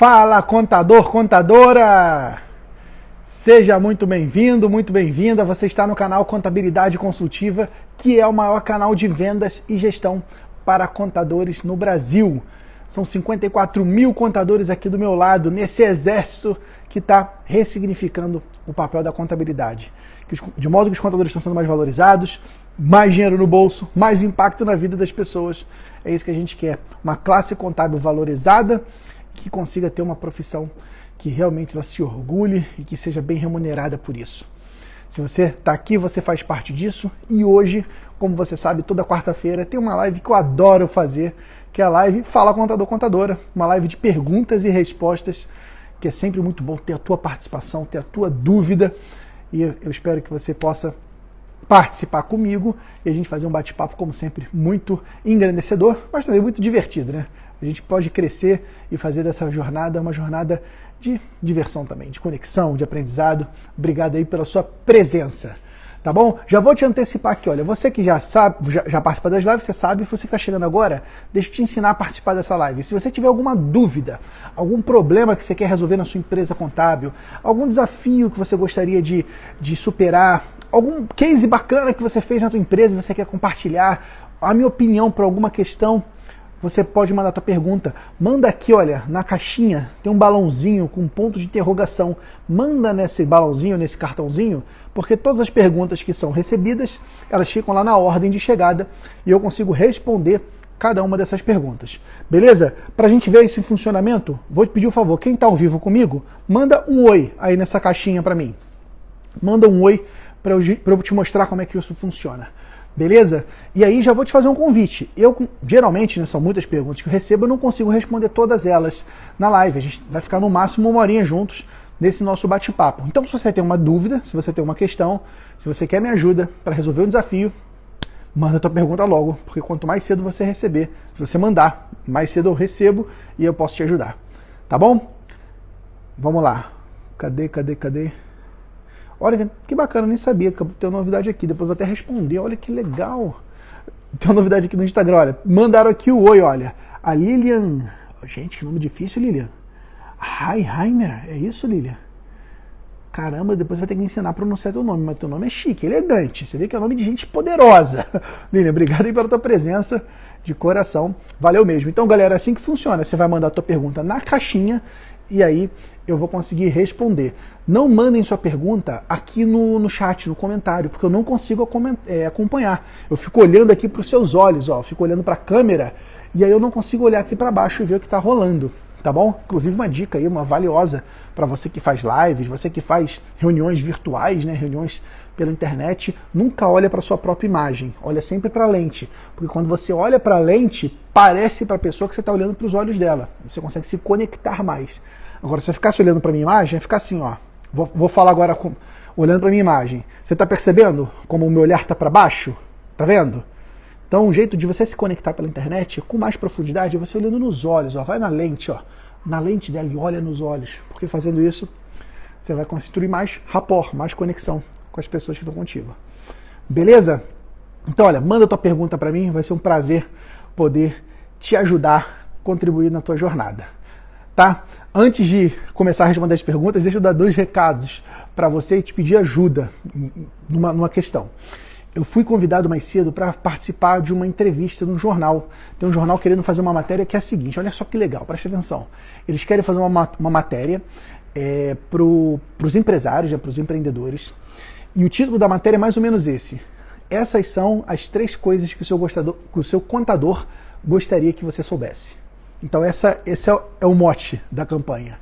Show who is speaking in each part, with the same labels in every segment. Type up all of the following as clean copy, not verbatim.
Speaker 1: Fala, contador, contadora! Seja muito bem-vindo, muito bem-vinda. Você está no canal Contabilidade Consultiva, que é o maior canal de vendas e gestão para contadores no Brasil. São 54 mil contadores aqui do meu lado, nesse exército que está ressignificando o papel da contabilidade. De modo que os contadores estão sendo mais valorizados, mais dinheiro no bolso, mais impacto na vida das pessoas. É isso que a gente quer. Uma classe contábil valorizada, que consiga ter uma profissão que realmente ela se orgulhe e que seja bem remunerada por isso. Se você está aqui, você faz parte disso. E hoje, como você sabe, toda quarta-feira tem uma live que eu adoro fazer, que é a live Fala Contador Contadora, uma live de perguntas e respostas, que é sempre muito bom ter a tua participação, ter a tua dúvida. E eu espero que você possa participar comigo e a gente fazer um bate-papo, como sempre, muito engrandecedor, mas também muito divertido, né? A gente pode crescer e fazer dessa jornada uma jornada de diversão também, de conexão, de aprendizado. Obrigado aí pela sua presença, tá bom? Já vou te antecipar aqui, olha, você que já sabe, já participa das lives, você sabe, você que está chegando agora, deixa eu te ensinar a participar dessa live. Se você tiver alguma dúvida, algum problema que você quer resolver na sua empresa contábil, algum desafio que você gostaria de superar, algum case bacana que você fez na tua empresa e você quer compartilhar, a minha opinião para alguma questão, você pode mandar a tua pergunta. Manda aqui, olha, na caixinha tem um balãozinho com um ponto de interrogação. Manda nesse balãozinho, nesse cartãozinho, porque todas as perguntas que são recebidas, elas ficam lá na ordem de chegada e eu consigo responder cada uma dessas perguntas. Beleza? Para a gente ver isso em funcionamento, vou te pedir um favor. Quem está ao vivo comigo, manda um oi aí nessa caixinha para mim. Manda um oi para eu te mostrar como é que isso funciona. Beleza? E aí já vou te fazer um convite. Eu, geralmente, né, são muitas perguntas que eu recebo, eu não consigo responder todas elas na live. A gente vai ficar no máximo uma horinha juntos nesse nosso bate-papo. Então, se você tem uma dúvida, se você tem uma questão, se você quer minha ajuda para resolver um desafio, manda a tua pergunta logo, porque quanto mais cedo você receber, se você mandar, mais cedo eu recebo e eu posso te ajudar. Tá bom? Vamos lá. Cadê? Olha, que bacana, nem sabia que eu tenho novidade aqui. Depois vou até responder. Olha que legal. Tem uma novidade aqui no Instagram, olha. Mandaram aqui o oi, olha. A Lilian. Gente, que nome difícil, Lilian. Heimer. É isso, Lilian? Caramba, depois vai ter que me ensinar a pronunciar teu nome. Mas teu nome é chique, elegante. Você vê que é nome de gente poderosa. Lilian, obrigado aí pela tua presença. De coração. Valeu mesmo. Então, galera, é assim que funciona. Você vai mandar a tua pergunta na caixinha e aí eu vou conseguir responder. Não mandem sua pergunta aqui no chat, no comentário, porque eu não consigo acompanhar. Eu fico olhando aqui para os seus olhos, ó, fico olhando para a câmera, e aí eu não consigo olhar aqui para baixo e ver o que está rolando, tá bom? Inclusive uma dica aí, uma valiosa para você que faz lives, você que faz reuniões virtuais, né, reuniões pela internet, nunca olha para sua própria imagem, olha sempre para a lente, porque quando você olha para a lente, parece para a pessoa que você está olhando para os olhos dela, você consegue se conectar mais. Agora, se eu ficasse olhando para minha imagem, vai ficar assim, ó. Vou falar agora olhando para minha imagem. Você está percebendo como o meu olhar está para baixo? Tá vendo? Então, um jeito de você se conectar pela internet com mais profundidade é você olhando nos olhos, ó. Vai na lente, ó. Na lente dela e olha nos olhos. Porque fazendo isso, você vai construir mais rapport, mais conexão com as pessoas que estão contigo. Beleza? Então, olha, manda tua pergunta para mim. Vai ser um prazer poder te ajudar, contribuir na tua jornada. Tá? Antes de começar a responder as perguntas, deixa eu dar 2 recados para você e te pedir ajuda numa questão. Eu fui convidado mais cedo para participar de uma entrevista num jornal. Tem um jornal querendo fazer uma matéria que é a seguinte, olha só que legal, presta atenção. Eles querem fazer uma matéria para os empresários, para os empreendedores, e o título da matéria é mais ou menos esse. Essas são as 3 coisas que o seu contador gostaria que você soubesse. Então esse é o mote da campanha.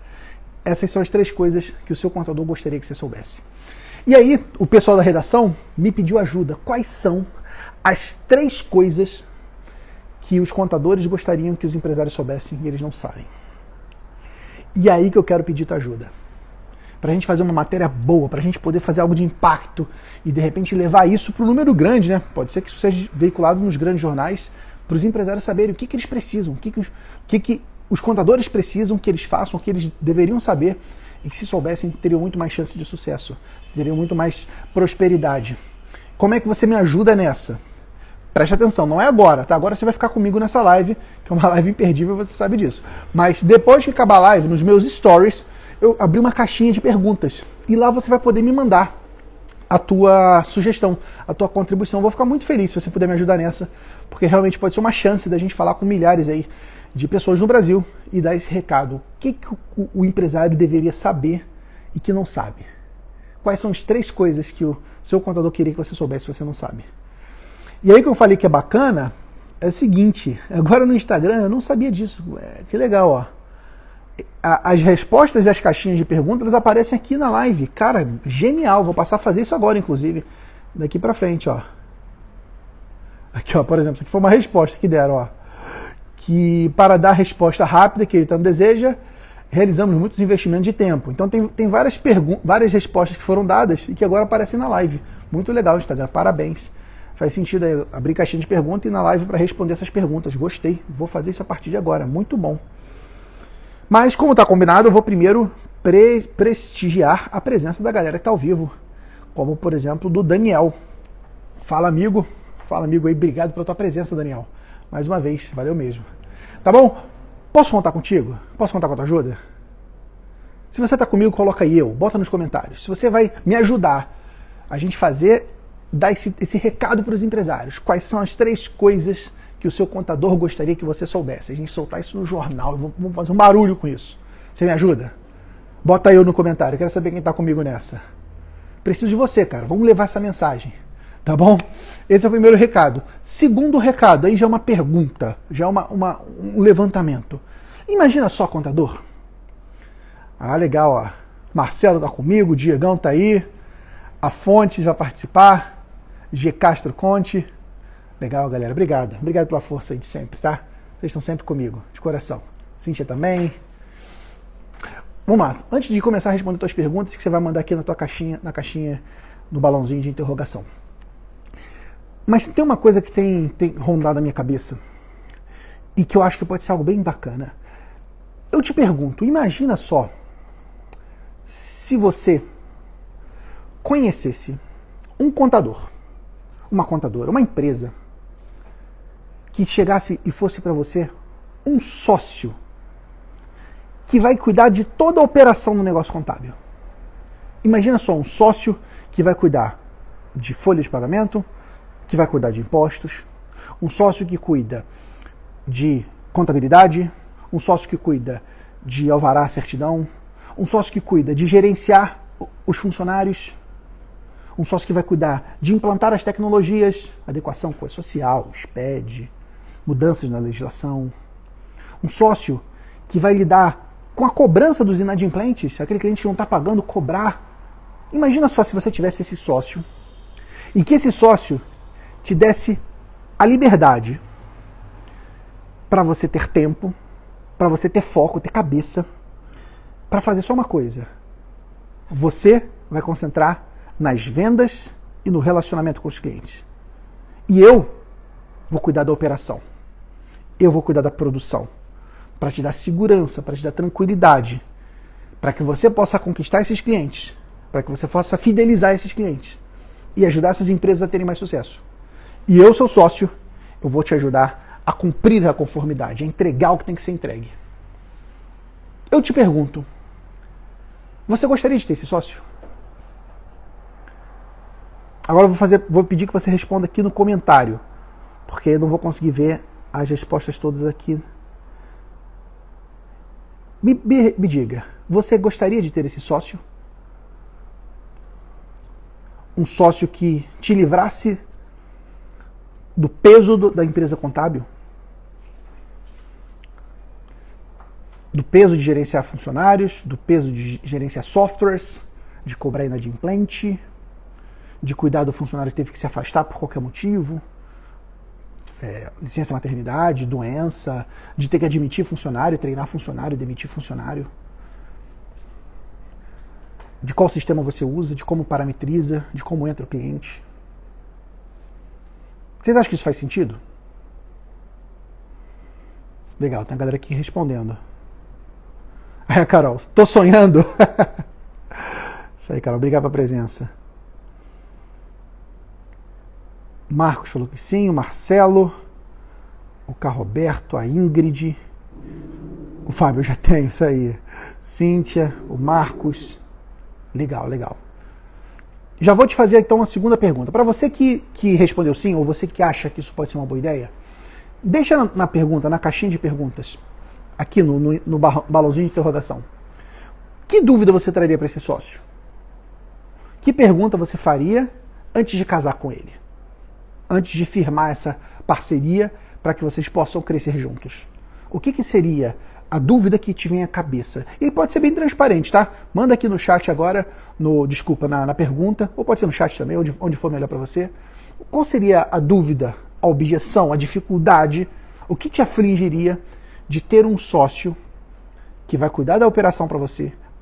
Speaker 1: Essas são as 3 coisas que o seu contador gostaria que você soubesse. E aí, o pessoal da redação me pediu ajuda. Quais são as 3 coisas que os contadores gostariam que os empresários soubessem e eles não sabem? E aí que eu quero pedir tua ajuda. Para a gente fazer uma matéria boa, para a gente poder fazer algo de impacto e de repente levar isso para um número grande, né? Pode ser que isso seja veiculado nos grandes jornais, para os empresários saberem o que eles precisam, o que os contadores precisam que eles façam, o que eles deveriam saber e que se soubessem teriam muito mais chance de sucesso, teriam muito mais prosperidade. Como é que você me ajuda nessa? Preste atenção, não é agora, tá? Agora você vai ficar comigo nessa live, que é uma live imperdível, você sabe disso. Mas depois que acabar a live, nos meus stories, eu abri uma caixinha de perguntas. E lá você vai poder me mandar a tua sugestão, a tua contribuição. Eu vou ficar muito feliz se você puder me ajudar nessa, porque realmente pode ser uma chance da gente falar com milhares aí de pessoas no Brasil e dar esse recado. O que o empresário deveria saber e que não sabe? Quais são as 3 coisas que o seu contador queria que você soubesse se você não sabe? E aí que eu falei que é bacana, é o seguinte, agora no Instagram eu não sabia disso, que legal, ó. As respostas e as caixinhas de perguntas aparecem aqui na live. Cara, genial, vou passar a fazer isso agora, inclusive, daqui pra frente, ó. Aqui, ó, por exemplo, isso aqui foi uma resposta que deram, ó. Que para dar a resposta rápida que ele tanto deseja, realizamos muitos investimentos de tempo. Então tem várias respostas que foram dadas e que agora aparecem na live. Muito legal, Instagram, parabéns. Faz sentido aí abrir caixinha de perguntas e ir na live para responder essas perguntas. Gostei, vou fazer isso a partir de agora, muito bom. Mas como está combinado, eu vou primeiro prestigiar a presença da galera que está ao vivo, como por exemplo do Daniel. Fala amigo aí, obrigado pela tua presença, Daniel. Mais uma vez, valeu mesmo. Tá bom? Posso contar contigo? Posso contar com a tua ajuda? Se você está comigo, coloca aí bota nos comentários. Se você vai me ajudar a gente dar esse recado para os empresários, quais são as 3 coisas que o seu contador gostaria que você soubesse. A gente soltar isso no jornal e vamos fazer um barulho com isso. Você me ajuda? Bota eu no comentário, eu quero saber quem está comigo nessa. Preciso de você, cara. Vamos levar essa mensagem. Tá bom? Esse é o primeiro recado. Segundo recado, aí já é uma pergunta, já é um levantamento. Imagina só, contador. Ah, legal, ó. Marcelo tá comigo, o Diegão tá aí, a Fontes vai participar, G. Castro Conte. Legal, galera. Obrigado. Obrigado pela força aí de sempre, tá? Vocês estão sempre comigo, de coração. Cíntia também. Vamos lá. Antes de começar a responder suas perguntas, que você vai mandar aqui na tua caixinha, no balãozinho de interrogação. Mas tem uma coisa que tem rondado a minha cabeça e que eu acho que pode ser algo bem bacana. Eu te pergunto, imagina só se você conhecesse um contador, uma contadora, uma empresa que chegasse e fosse para você um sócio que vai cuidar de toda a operação do negócio contábil. Imagina só um sócio que vai cuidar de folha de pagamento, que vai cuidar de impostos, um sócio que cuida de contabilidade, um sócio que cuida de alvará, certidão, um sócio que cuida de gerenciar os funcionários, um sócio que vai cuidar de implantar as tecnologias, adequação com a social, SPED, mudanças na legislação, um sócio que vai lidar com a cobrança dos inadimplentes, aquele cliente que não está pagando, cobrar. Imagina só se você tivesse esse sócio e que esse sócio te desse a liberdade para você ter tempo, para você ter foco, ter cabeça, para fazer só uma coisa. Você vai concentrar nas vendas e no relacionamento com os clientes. E eu vou cuidar da operação. Eu vou cuidar da produção. Para te dar segurança, para te dar tranquilidade. Para que você possa conquistar esses clientes. Para que você possa fidelizar esses clientes. E ajudar essas empresas a terem mais sucesso. E eu, seu sócio, eu vou te ajudar a cumprir a conformidade, a entregar o que tem que ser entregue. Eu te pergunto, você gostaria de ter esse sócio? Agora eu vou pedir que você responda aqui no comentário, porque eu não vou conseguir ver as respostas todas aqui. Me diga, você gostaria de ter esse sócio? Um sócio que te livrasse do peso da empresa contábil? Do peso de gerenciar funcionários, do peso de gerenciar softwares, de cobrar inadimplente, de cuidar do funcionário que teve que se afastar por qualquer motivo, licença maternidade, doença, de ter que admitir funcionário, treinar funcionário, demitir funcionário, de qual sistema você usa, de como parametriza, de como entra o cliente. Vocês acham que isso faz sentido? Legal, tem a galera aqui respondendo. Aí a Carol, tô sonhando. Isso aí, Carol, obrigado pela presença. Marcos falou que sim, o Marcelo, o Carroberto, a Ingrid, o Fábio, eu já tenho isso aí. Cíntia, o Marcos. Legal, legal. Já vou te fazer então uma segunda pergunta. Para você que respondeu sim, ou você que acha que isso pode ser uma boa ideia, deixa na pergunta, na caixinha de perguntas, aqui no balãozinho de interrogação. Que dúvida você traria para esse sócio? Que pergunta você faria antes de casar com ele? Antes de firmar essa parceria para que vocês possam crescer juntos? O que seria a dúvida que te vem à cabeça? E pode ser bem transparente, tá? Manda aqui no chat agora, na pergunta, ou pode ser no chat também, onde for melhor para você. Qual seria a dúvida, a objeção, a dificuldade, o que te afligiria de ter um sócio que vai cuidar da operação para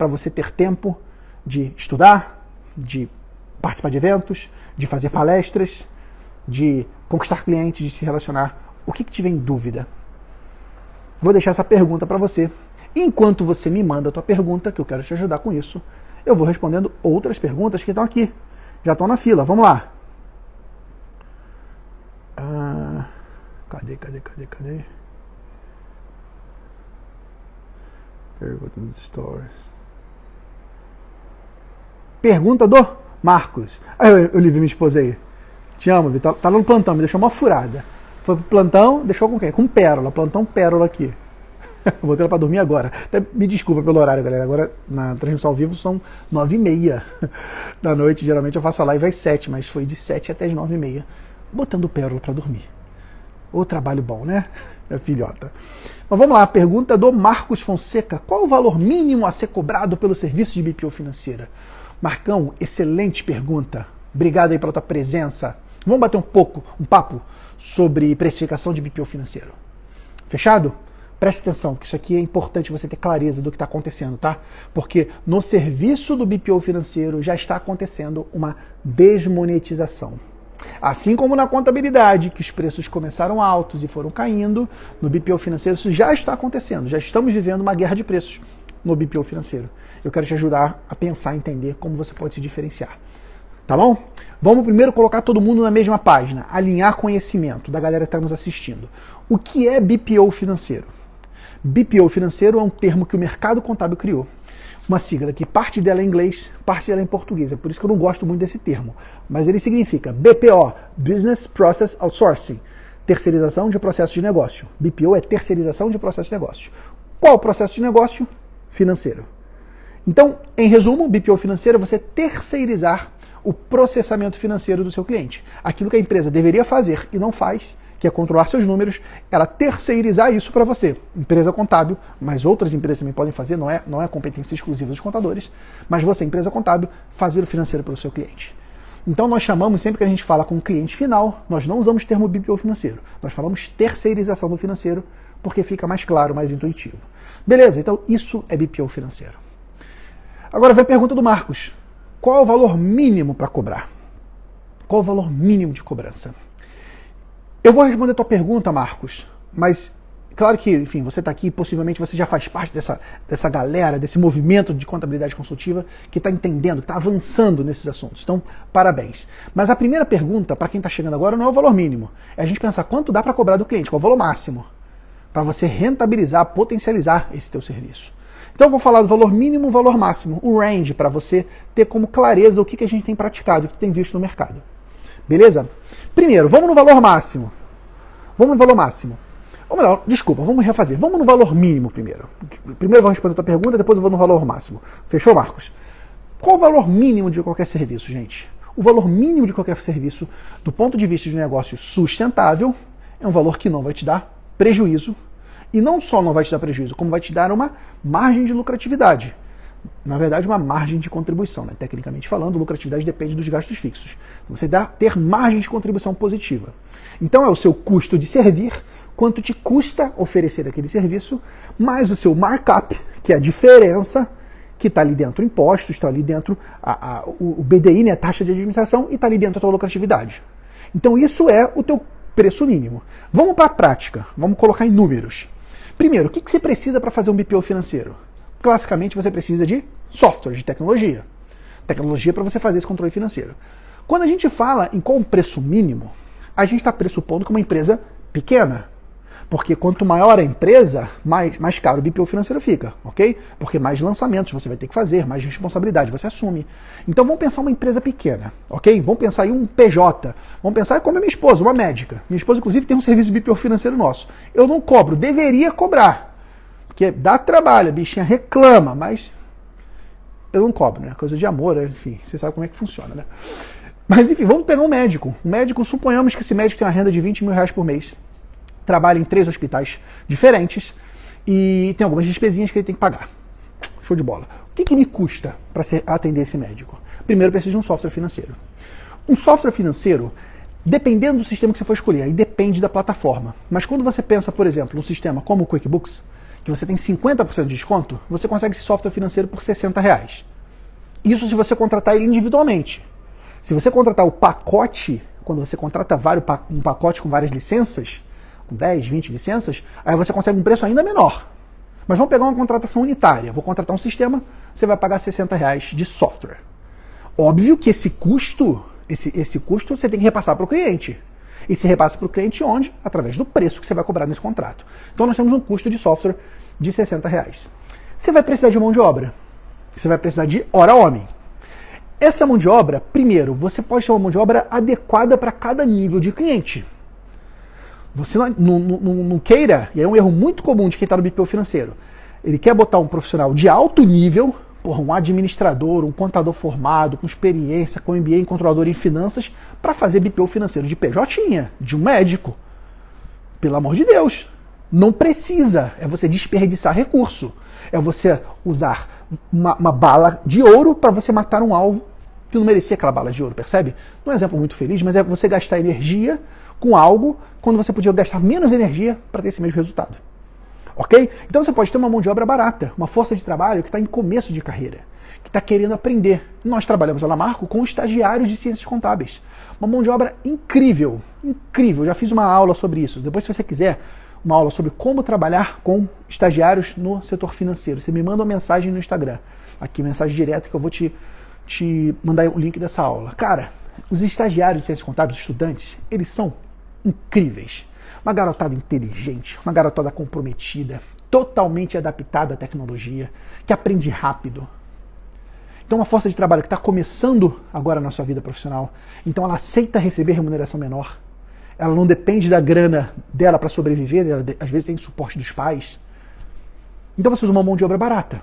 Speaker 1: você ter tempo de estudar, de participar de eventos, de fazer palestras, de conquistar clientes, de se relacionar? O que te vem em dúvida? Vou deixar essa pergunta para você. Enquanto você me manda a tua pergunta, que eu quero te ajudar com isso, eu vou respondendo outras perguntas que estão aqui. Já estão na fila. Vamos lá. Cadê? Pergunta dos stories. Pergunta do Marcos. Eu li minha esposa aí. Te amo, Vi. Tá lá no plantão, me deixou uma furada. Foi pro plantão, deixou com quem? Com Pérola, plantão Pérola aqui. Botei ela pra dormir agora. Até me desculpa pelo horário, galera. Agora, na transmissão ao vivo, são 9h30 da noite. Geralmente eu faço a live às 7, mas foi de 7 até as 9h30. Botando Pérola pra dormir. Ô trabalho bom, né? Minha filhota. Mas vamos lá, pergunta do Marcos Fonseca. Qual o valor mínimo a ser cobrado pelo serviço de BPO financeira? Marcão, excelente pergunta. Obrigado aí pela tua presença. Vamos bater um papo sobre precificação de BPO financeiro. Fechado? Preste atenção, que isso aqui é importante você ter clareza do que está acontecendo, tá? Porque no serviço do BPO financeiro já está acontecendo uma desmonetização. Assim como na contabilidade, que os preços começaram altos e foram caindo, no BPO financeiro isso já está acontecendo. Já estamos vivendo uma guerra de preços no BPO financeiro. Eu quero te ajudar a pensar e entender como você pode se diferenciar. Tá bom? Vamos primeiro colocar todo mundo na mesma página, alinhar conhecimento da galera que está nos assistindo. O que é BPO financeiro? BPO financeiro é um termo que o mercado contábil criou. Uma sigla que parte dela é em inglês, parte dela é em português. É por isso que eu não gosto muito desse termo. Mas ele significa BPO, Business Process Outsourcing, terceirização de processo de negócio. BPO é terceirização de processo de negócio. Qual o processo de negócio? Financeiro. Então, em resumo, BPO financeiro é você terceirizar o processamento financeiro do seu cliente. Aquilo que a empresa deveria fazer e não faz, que é controlar seus números, ela terceirizar isso para você. Empresa contábil, mas outras empresas também podem fazer, não é competência exclusiva dos contadores, mas você, empresa contábil, fazer o financeiro pelo seu cliente. Então nós chamamos, sempre que a gente fala com o cliente final, nós não usamos o termo BPO financeiro, nós falamos terceirização do financeiro, porque fica mais claro, mais intuitivo. Beleza, então isso é BPO financeiro. Agora vem a pergunta do Marcos. Qual é o valor mínimo para cobrar? Qual é o valor mínimo de cobrança? Eu vou responder a tua pergunta, Marcos, mas claro que, enfim, você está aqui, possivelmente você já faz parte dessa galera, desse movimento de contabilidade consultiva que está entendendo, que está avançando nesses assuntos. Então, parabéns. Mas a primeira pergunta, para quem está chegando agora, não é o valor mínimo. É a gente pensar quanto dá para cobrar do cliente, qual é o valor máximo, para você rentabilizar, potencializar esse teu serviço. Então eu vou falar do valor mínimo e valor máximo, o range, para você ter como clareza o que a gente tem praticado, o que tem visto no mercado. Beleza? Primeiro, vamos no valor máximo. Vamos no valor máximo. Ou melhor, desculpa, vamos refazer. Vamos no valor mínimo primeiro. Primeiro eu vou responder a tua pergunta, depois eu vou no valor máximo. Fechou, Marcos? Qual o valor mínimo de qualquer serviço, gente? O valor mínimo de qualquer serviço, do ponto de vista de negócio sustentável, é um valor que não vai te dar prejuízo. E não só não vai te dar prejuízo, como vai te dar uma margem de lucratividade. Na verdade, uma margem de contribuição, né? Tecnicamente falando, lucratividade depende dos gastos fixos. Você ter margem de contribuição positiva. Então é o seu custo de servir, quanto te custa oferecer aquele serviço, mais o seu markup, que é a diferença, que está ali dentro impostos, está ali dentro o BDI, né, a taxa de administração, e está ali dentro a tua lucratividade. Então isso é o teu preço mínimo. Vamos para a prática, vamos colocar em números. Primeiro, o que você precisa para fazer um BPO financeiro? Classicamente você precisa de software, de tecnologia. Tecnologia para você fazer esse controle financeiro. Quando a gente fala em qual o preço mínimo, A gente está pressupondo que é uma empresa pequena. Porque quanto maior a empresa, mais caro o BPO financeiro fica, ok? Porque mais lançamentos você vai ter que fazer, mais responsabilidade você assume. Então vamos pensar uma empresa pequena, ok? Vamos pensar em um PJ. Vamos pensar como a minha esposa, uma médica. Minha esposa, inclusive, tem um serviço de BPO financeiro nosso. Eu não cobro, deveria cobrar. Porque dá trabalho, a bichinha reclama, mas eu não cobro, né? Coisa de amor, enfim, você sabe como é que funciona, né? Mas enfim, vamos pegar um médico. Um médico, suponhamos que esse médico tem uma renda de 20 mil reais por mês. Trabalha em 3 hospitais diferentes e tem algumas despesinhas que ele tem que pagar. Show de bola. O que me custa para atender esse médico? Primeiro, eu preciso de um software financeiro. Um software financeiro, dependendo do sistema que você for escolher, aí depende da plataforma. Mas quando você pensa, por exemplo, num sistema como o QuickBooks, que você tem 50% de desconto, você consegue esse software financeiro por R$60. Isso se você contratar ele individualmente. Se você contratar o pacote, quando você contrata um pacote com várias licenças, com 10, 20 licenças, aí você consegue um preço ainda menor. Mas vamos pegar uma contratação unitária. Vou contratar um sistema, você vai pagar R$60 de software. Óbvio que esse custo você tem que repassar para o cliente. E se repassa para o cliente onde? Através do preço que você vai cobrar nesse contrato. Então nós temos um custo de software de R$60. Você vai precisar de mão de obra. Você vai precisar de hora homem. Essa mão de obra, primeiro, você pode ter uma mão de obra adequada para cada nível de cliente. Você não queira, e é um erro muito comum de quem está no BPO financeiro, ele quer botar um profissional de alto nível, um administrador, um contador formado, com experiência, com MBA em controlador em finanças, para fazer BPO financeiro de PJ, de um médico. Pelo amor de Deus. Não precisa. É você desperdiçar recurso. É você usar uma bala de ouro para você matar um alvo que não merecia aquela bala de ouro, percebe? Não é um exemplo muito feliz, mas é você gastar energia com algo quando você podia gastar menos energia para ter esse mesmo resultado. Ok? Então você pode ter uma mão de obra barata, uma força de trabalho que está em começo de carreira, que está querendo aprender. Nós trabalhamos lá na Marco com estagiários de ciências contábeis. Uma mão de obra incrível, incrível. Já fiz uma aula sobre isso. Depois, se você quiser, uma aula sobre como trabalhar com estagiários no setor financeiro. Você me manda uma mensagem no Instagram. Aqui, mensagem direta, que eu vou te mandar o link dessa aula. Cara, os estagiários de ciências contábeis, os estudantes, eles são incríveis. Uma garotada inteligente, uma garotada comprometida, totalmente adaptada à tecnologia, que aprende rápido. Então, uma força de trabalho que está começando agora na sua vida profissional, então ela aceita receber remuneração menor, ela não depende da grana dela para sobreviver, ela, às vezes tem suporte dos pais. Então você usa uma mão de obra barata.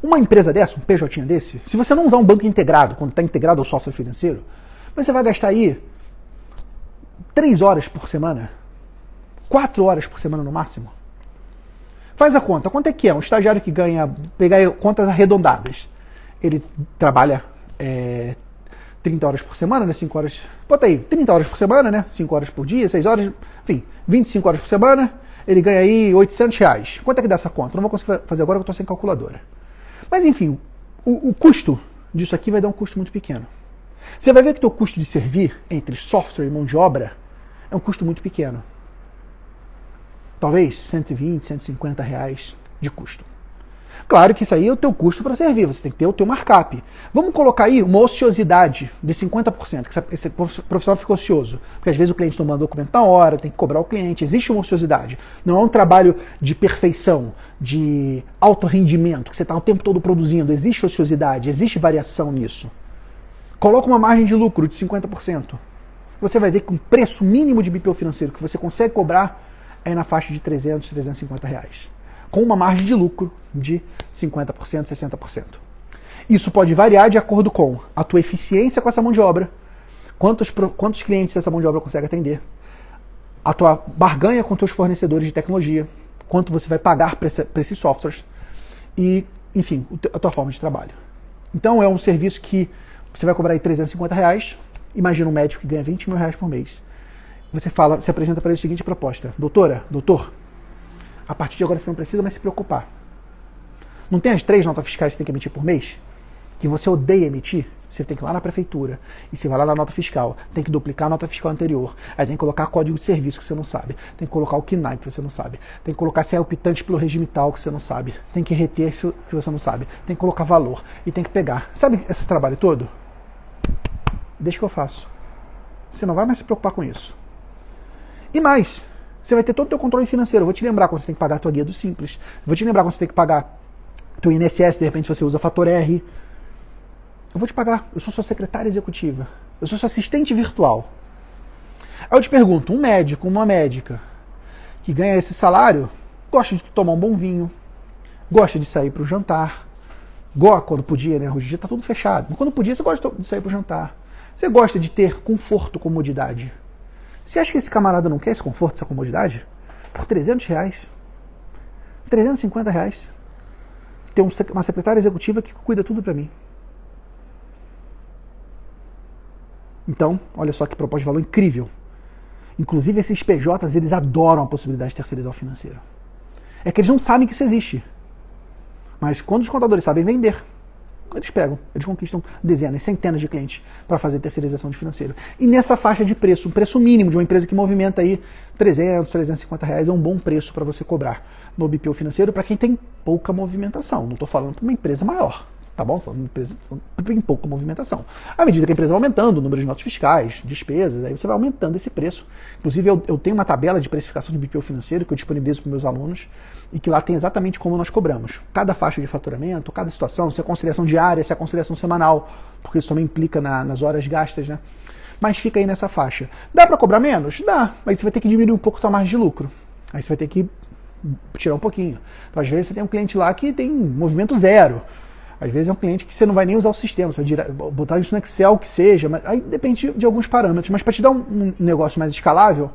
Speaker 1: Uma empresa dessa, um PJ desse, se você não usar um banco integrado, quando está integrado ao software financeiro, mas você vai gastar aí 3 horas por semana, 4 horas por semana no máximo. Faz a conta. Quanto é que é? Um estagiário que ganha, pegar contas arredondadas, ele trabalha 30 horas por semana, né? 5 horas, bota aí, 30 horas por semana, né? 5 horas por dia, 6 horas, enfim, 25 horas por semana, ele ganha aí R$800. Quanto é que dá essa conta? Não vou conseguir fazer agora porque eu estou sem calculadora. Mas enfim, o custo disso aqui vai dar um custo muito pequeno. Você vai ver que o teu custo de servir entre software e mão de obra é um custo muito pequeno. Talvez 120, 150 reais de custo. Claro que isso aí é o teu custo para servir, você tem que ter o teu markup. Vamos colocar aí uma ociosidade de 50%, que esse profissional fica ocioso, porque às vezes o cliente não manda documento na hora, tem que cobrar o cliente, existe uma ociosidade. Não é um trabalho de perfeição, de alto rendimento, que você está o tempo todo produzindo, existe ociosidade, existe variação nisso. Coloca uma margem de lucro de 50%. Você vai ver que o preço mínimo de BPO financeiro que você consegue cobrar é na faixa de 300, 350 reais. Com uma margem de lucro de 50%, 60%. Isso pode variar de acordo com a tua eficiência com essa mão de obra, quantos clientes essa mão de obra consegue atender, a tua barganha com teus fornecedores de tecnologia, quanto você vai pagar para esses softwares e, enfim, a tua forma de trabalho. Então é um serviço que você vai cobrar aí 350 reais, imagina um médico que ganha 20 mil reais por mês. Você apresenta para ele a seguinte proposta: doutor, a partir de agora você não precisa mais se preocupar. Não tem as 3 notas fiscais que você tem que emitir por mês? Que você odeia emitir? Você tem que ir lá na prefeitura, e você vai lá na nota fiscal, tem que duplicar a nota fiscal anterior, aí tem que colocar código de serviço que você não sabe, tem que colocar o KNAI que você não sabe, tem que colocar se é optante pelo regime tal que você não sabe, tem que reter isso que você não sabe, tem que colocar valor, e tem que pegar. Sabe esse trabalho todo? Deixa que eu faço. Você não vai mais se preocupar com isso. E mais, você vai ter todo o teu controle financeiro. Eu vou te lembrar quando você tem que pagar a tua guia do Simples. Eu vou te lembrar quando você tem que pagar teu INSS, de repente você usa Fator R. Eu vou te pagar. Eu sou sua secretária executiva. Eu sou sua assistente virtual. Aí eu te pergunto, um médico, uma médica que ganha esse salário, gosta de tomar um bom vinho, gosta de sair para o jantar, quando podia, né? Hoje em dia tá tudo fechado. Mas quando podia, você gosta de sair para o jantar. Você gosta de ter conforto, comodidade. Você acha que esse camarada não quer esse conforto, essa comodidade? Por R$300? R$350? Tem uma secretária executiva que cuida tudo para mim. Então, olha só que proposta de valor incrível. Inclusive, esses PJs, eles adoram a possibilidade de terceirizar o financeiro. É que eles não sabem que isso existe. Mas quando os contadores sabem vender, eles pegam, eles conquistam dezenas, centenas de clientes para fazer terceirização de financeiro. E nessa faixa de preço, um preço mínimo de uma empresa que movimenta aí R$300, R$350 é um bom preço para você cobrar no BPO financeiro para quem tem pouca movimentação. Não estou falando para uma empresa maior. Tá bom? Falando de empresa em pouca movimentação. À medida que a empresa vai aumentando o número de notas fiscais, despesas, aí você vai aumentando esse preço. Inclusive, eu tenho uma tabela de precificação de BPO financeiro que eu disponibilizo para os meus alunos e que lá tem exatamente como nós cobramos. Cada faixa de faturamento, cada situação, se é conciliação diária, se é conciliação semanal, porque isso também implica nas horas gastas, né? Mas fica aí nessa faixa. Dá para cobrar menos? Dá, mas você vai ter que diminuir um pouco a sua margem de lucro. Aí você vai ter que tirar um pouquinho. Então, às vezes, você tem um cliente lá que tem movimento zero. Às vezes é um cliente que você não vai nem usar o sistema, você vai botar isso no Excel, que seja, mas aí depende de alguns parâmetros. Mas para te dar um negócio mais escalável,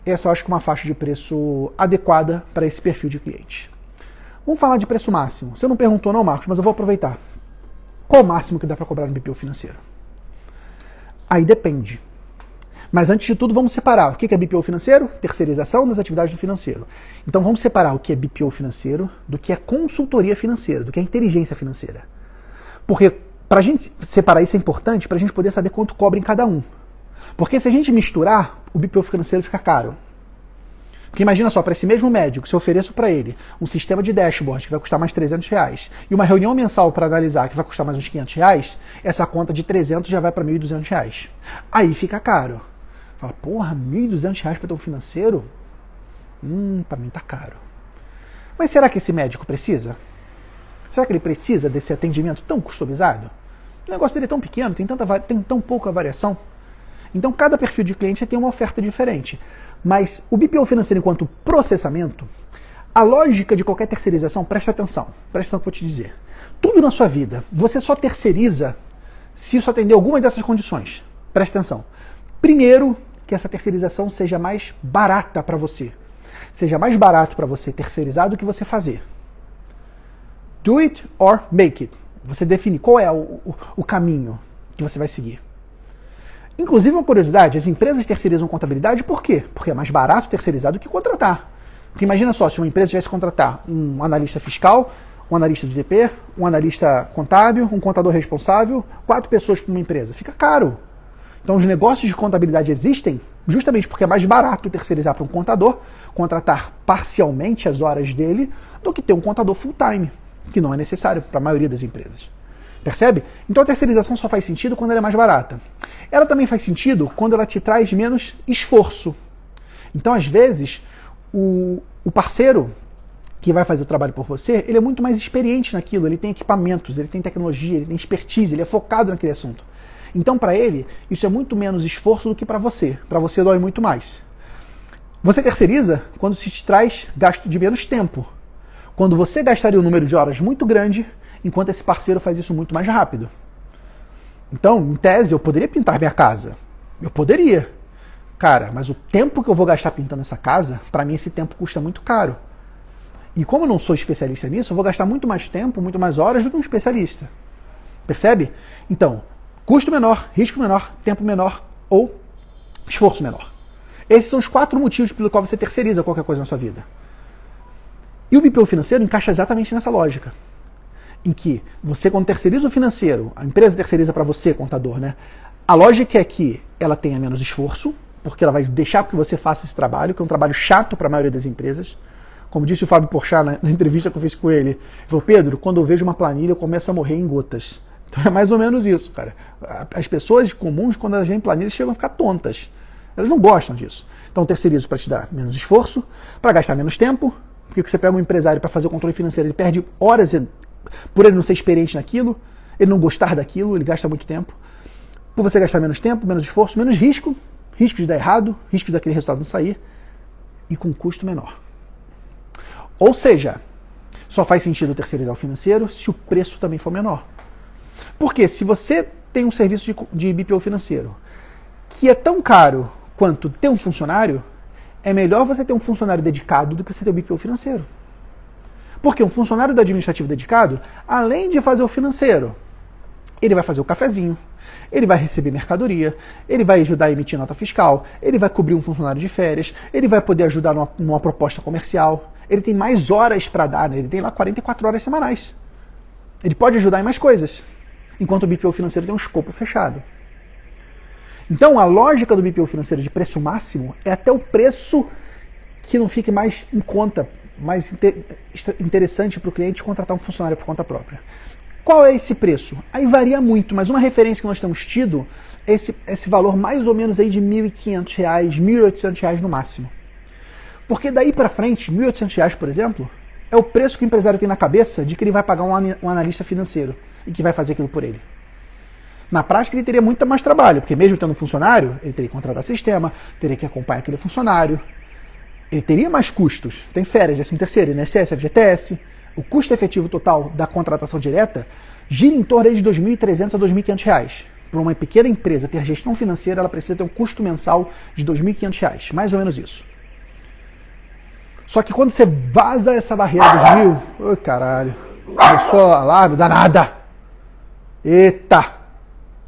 Speaker 1: essa eu acho que é uma faixa de preço adequada para esse perfil de cliente. Vamos falar de preço máximo. Você não perguntou não, Marcos, mas eu vou aproveitar. Qual o máximo que dá para cobrar no BPO financeiro? Aí depende. Mas antes de tudo, vamos separar o que é BPO financeiro, terceirização das atividades do financeiro. Então vamos separar o que é BPO financeiro do que é consultoria financeira, do que é inteligência financeira. Porque para a gente separar isso é importante para a gente poder saber quanto cobra em cada um. Porque se a gente misturar, o BPO financeiro fica caro. Porque imagina só, para esse mesmo médico, se eu ofereço para ele um sistema de dashboard que vai custar mais R$300 e uma reunião mensal para analisar que vai custar mais uns R$500, essa conta de 300 já vai para R$1.200. Aí fica caro. Fala, porra, R$1.200 para ter um financeiro? Para mim tá caro. Mas será que esse médico precisa? Será que ele precisa desse atendimento tão customizado? O negócio dele é tão pequeno, tem tão pouca variação. Então cada perfil de cliente tem uma oferta diferente. Mas o BPO financeiro enquanto processamento, a lógica de qualquer terceirização, presta atenção que eu vou te dizer. Tudo na sua vida, você só terceiriza se isso atender alguma dessas condições. Presta atenção. Primeiro, que essa terceirização seja mais barata para você. Seja mais barato para você terceirizar do que você fazer. Do it or make it. Você define qual é o caminho que você vai seguir. Inclusive, uma curiosidade, as empresas terceirizam contabilidade por quê? Porque é mais barato terceirizar do que contratar. Porque imagina só, se uma empresa tivesse que contratar um analista fiscal, um analista de DP, um analista contábil, um contador responsável, 4 pessoas para uma empresa. Fica caro. Então os negócios de contabilidade existem justamente porque é mais barato terceirizar para um contador, contratar parcialmente as horas dele, do que ter um contador full-time, que não é necessário para a maioria das empresas. Percebe? Então a terceirização só faz sentido quando ela é mais barata. Ela também faz sentido quando ela te traz menos esforço. Então, às vezes, o parceiro que vai fazer o trabalho por você, ele é muito mais experiente naquilo, ele tem equipamentos, ele tem tecnologia, ele tem expertise, ele é focado naquele assunto. Então, para ele, isso é muito menos esforço do que para você. Para você dói muito mais. Você terceiriza quando se te traz gasto de menos tempo. Quando você gastaria um número de horas muito grande, enquanto esse parceiro faz isso muito mais rápido. Então, em tese, eu poderia pintar minha casa. Eu poderia. Cara, mas o tempo que eu vou gastar pintando essa casa, para mim esse tempo custa muito caro. E como eu não sou especialista nisso, eu vou gastar muito mais tempo, muito mais horas do que um especialista. Percebe? Então, custo menor, risco menor, tempo menor ou esforço menor. Esses são os 4 motivos pelo qual você terceiriza qualquer coisa na sua vida. E o BPO financeiro encaixa exatamente nessa lógica. Em que você, quando terceiriza o financeiro, a empresa terceiriza para você, contador, né? A lógica é que ela tenha menos esforço, porque ela vai deixar que você faça esse trabalho, que é um trabalho chato para a maioria das empresas. Como disse o Fábio Porchat na entrevista que eu fiz com ele, ele falou, Pedro, quando eu vejo uma planilha, eu começo a morrer em gotas. Então é mais ou menos isso, cara. As pessoas comuns, quando elas veem planilhas, chegam a ficar tontas. Elas não gostam disso. Então terceirizo para te dar menos esforço, para gastar menos tempo, porque você pega um empresário para fazer o controle financeiro, ele perde horas por ele não ser experiente naquilo, ele não gostar daquilo, ele gasta muito tempo. Por você gastar menos tempo, menos esforço, menos risco de dar errado, risco daquele resultado não sair, e com custo menor. Ou seja, só faz sentido terceirizar o financeiro se o preço também for menor. Porque se você tem um serviço de BPO financeiro que é tão caro quanto ter um funcionário, é melhor você ter um funcionário dedicado do que você ter um BPO financeiro. Porque um funcionário do administrativo dedicado, além de fazer o financeiro, ele vai fazer o cafezinho, ele vai receber mercadoria, ele vai ajudar a emitir nota fiscal, ele vai cobrir um funcionário de férias, ele vai poder ajudar numa proposta comercial, ele tem mais horas para dar, né? Ele tem lá 44 horas semanais. Ele pode ajudar em mais coisas, enquanto o BPO financeiro tem um escopo fechado. Então a lógica do BPO financeiro de preço máximo é até o preço que não fique mais em conta, mais interessante para o cliente contratar um funcionário por conta própria. Qual é esse preço? Aí varia muito, mas uma referência que nós temos tido é esse valor mais ou menos aí de R$ 1.500, R$ 1.800 no máximo. Porque daí para frente, R$ 1.800, por exemplo, é o preço que o empresário tem na cabeça de que ele vai pagar um analista financeiro e que vai fazer aquilo por ele. Na prática, ele teria muito mais trabalho, porque mesmo tendo um funcionário, ele teria que contratar sistema, teria que acompanhar aquele funcionário, ele teria mais custos. Tem férias, 13º, INSS, FGTS. O custo efetivo total da contratação direta gira em torno de R$ 2.300 a R$ 2.500. Para uma pequena empresa ter gestão financeira, ela precisa ter um custo mensal de R$ 2.500, mais ou menos isso. Só que quando você vaza essa barreira dos 1.000, ô caralho, começou a alarme, danada. Eita!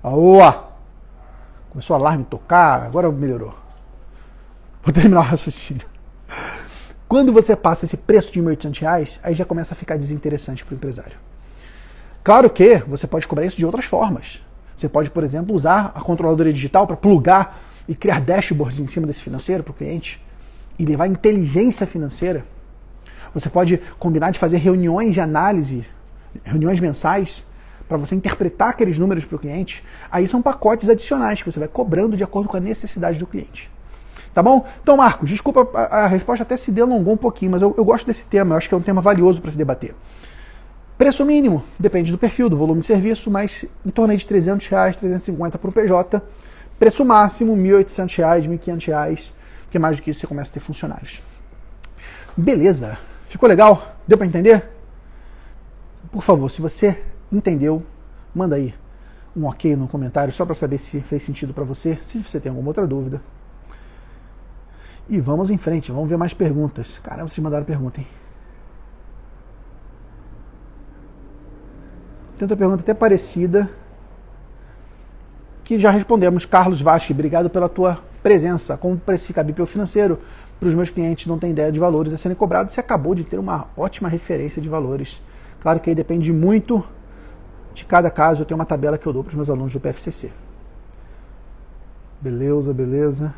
Speaker 1: Aoa! Começou o alarme a tocar, agora melhorou. Vou terminar o raciocínio. Quando você passa esse preço de R$ 1.800, aí já começa a ficar desinteressante para o empresário. Claro que você pode cobrar isso de outras formas. Você pode, por exemplo, usar a controladoria digital para plugar e criar dashboards em cima desse financeiro para o cliente e levar inteligência financeira. Você pode combinar de fazer reuniões de análise, reuniões mensais, para você interpretar aqueles números para o cliente. Aí são pacotes adicionais que você vai cobrando de acordo com a necessidade do cliente. Tá bom? Então, Marcos, desculpa, a resposta até se delongou um pouquinho, mas eu gosto desse tema, eu acho que é um tema valioso para se debater. Preço mínimo, depende do perfil, do volume de serviço, mas em torno de R$ 300, R$ 350 para o PJ. Preço máximo, R$ 1.800, R$ 1.500, porque mais do que isso você começa a ter funcionários. Beleza? Ficou legal? Deu para entender? Por favor, se você entendeu, manda aí um ok no comentário, só para saber se fez sentido para você, se você tem alguma outra dúvida. E vamos em frente, vamos ver mais perguntas. Caramba, vocês mandaram pergunta, hein? Tem outra pergunta até parecida, que já respondemos. Carlos Vasque, obrigado pela tua presença. Como precificar BPO financeiro para os meus clientes não têm ideia de valores a serem cobrados? Você acabou de ter uma ótima referência de valores. Claro que aí depende muito de cada caso. Eu tenho uma tabela que eu dou para os meus alunos do PFCC. Beleza, beleza.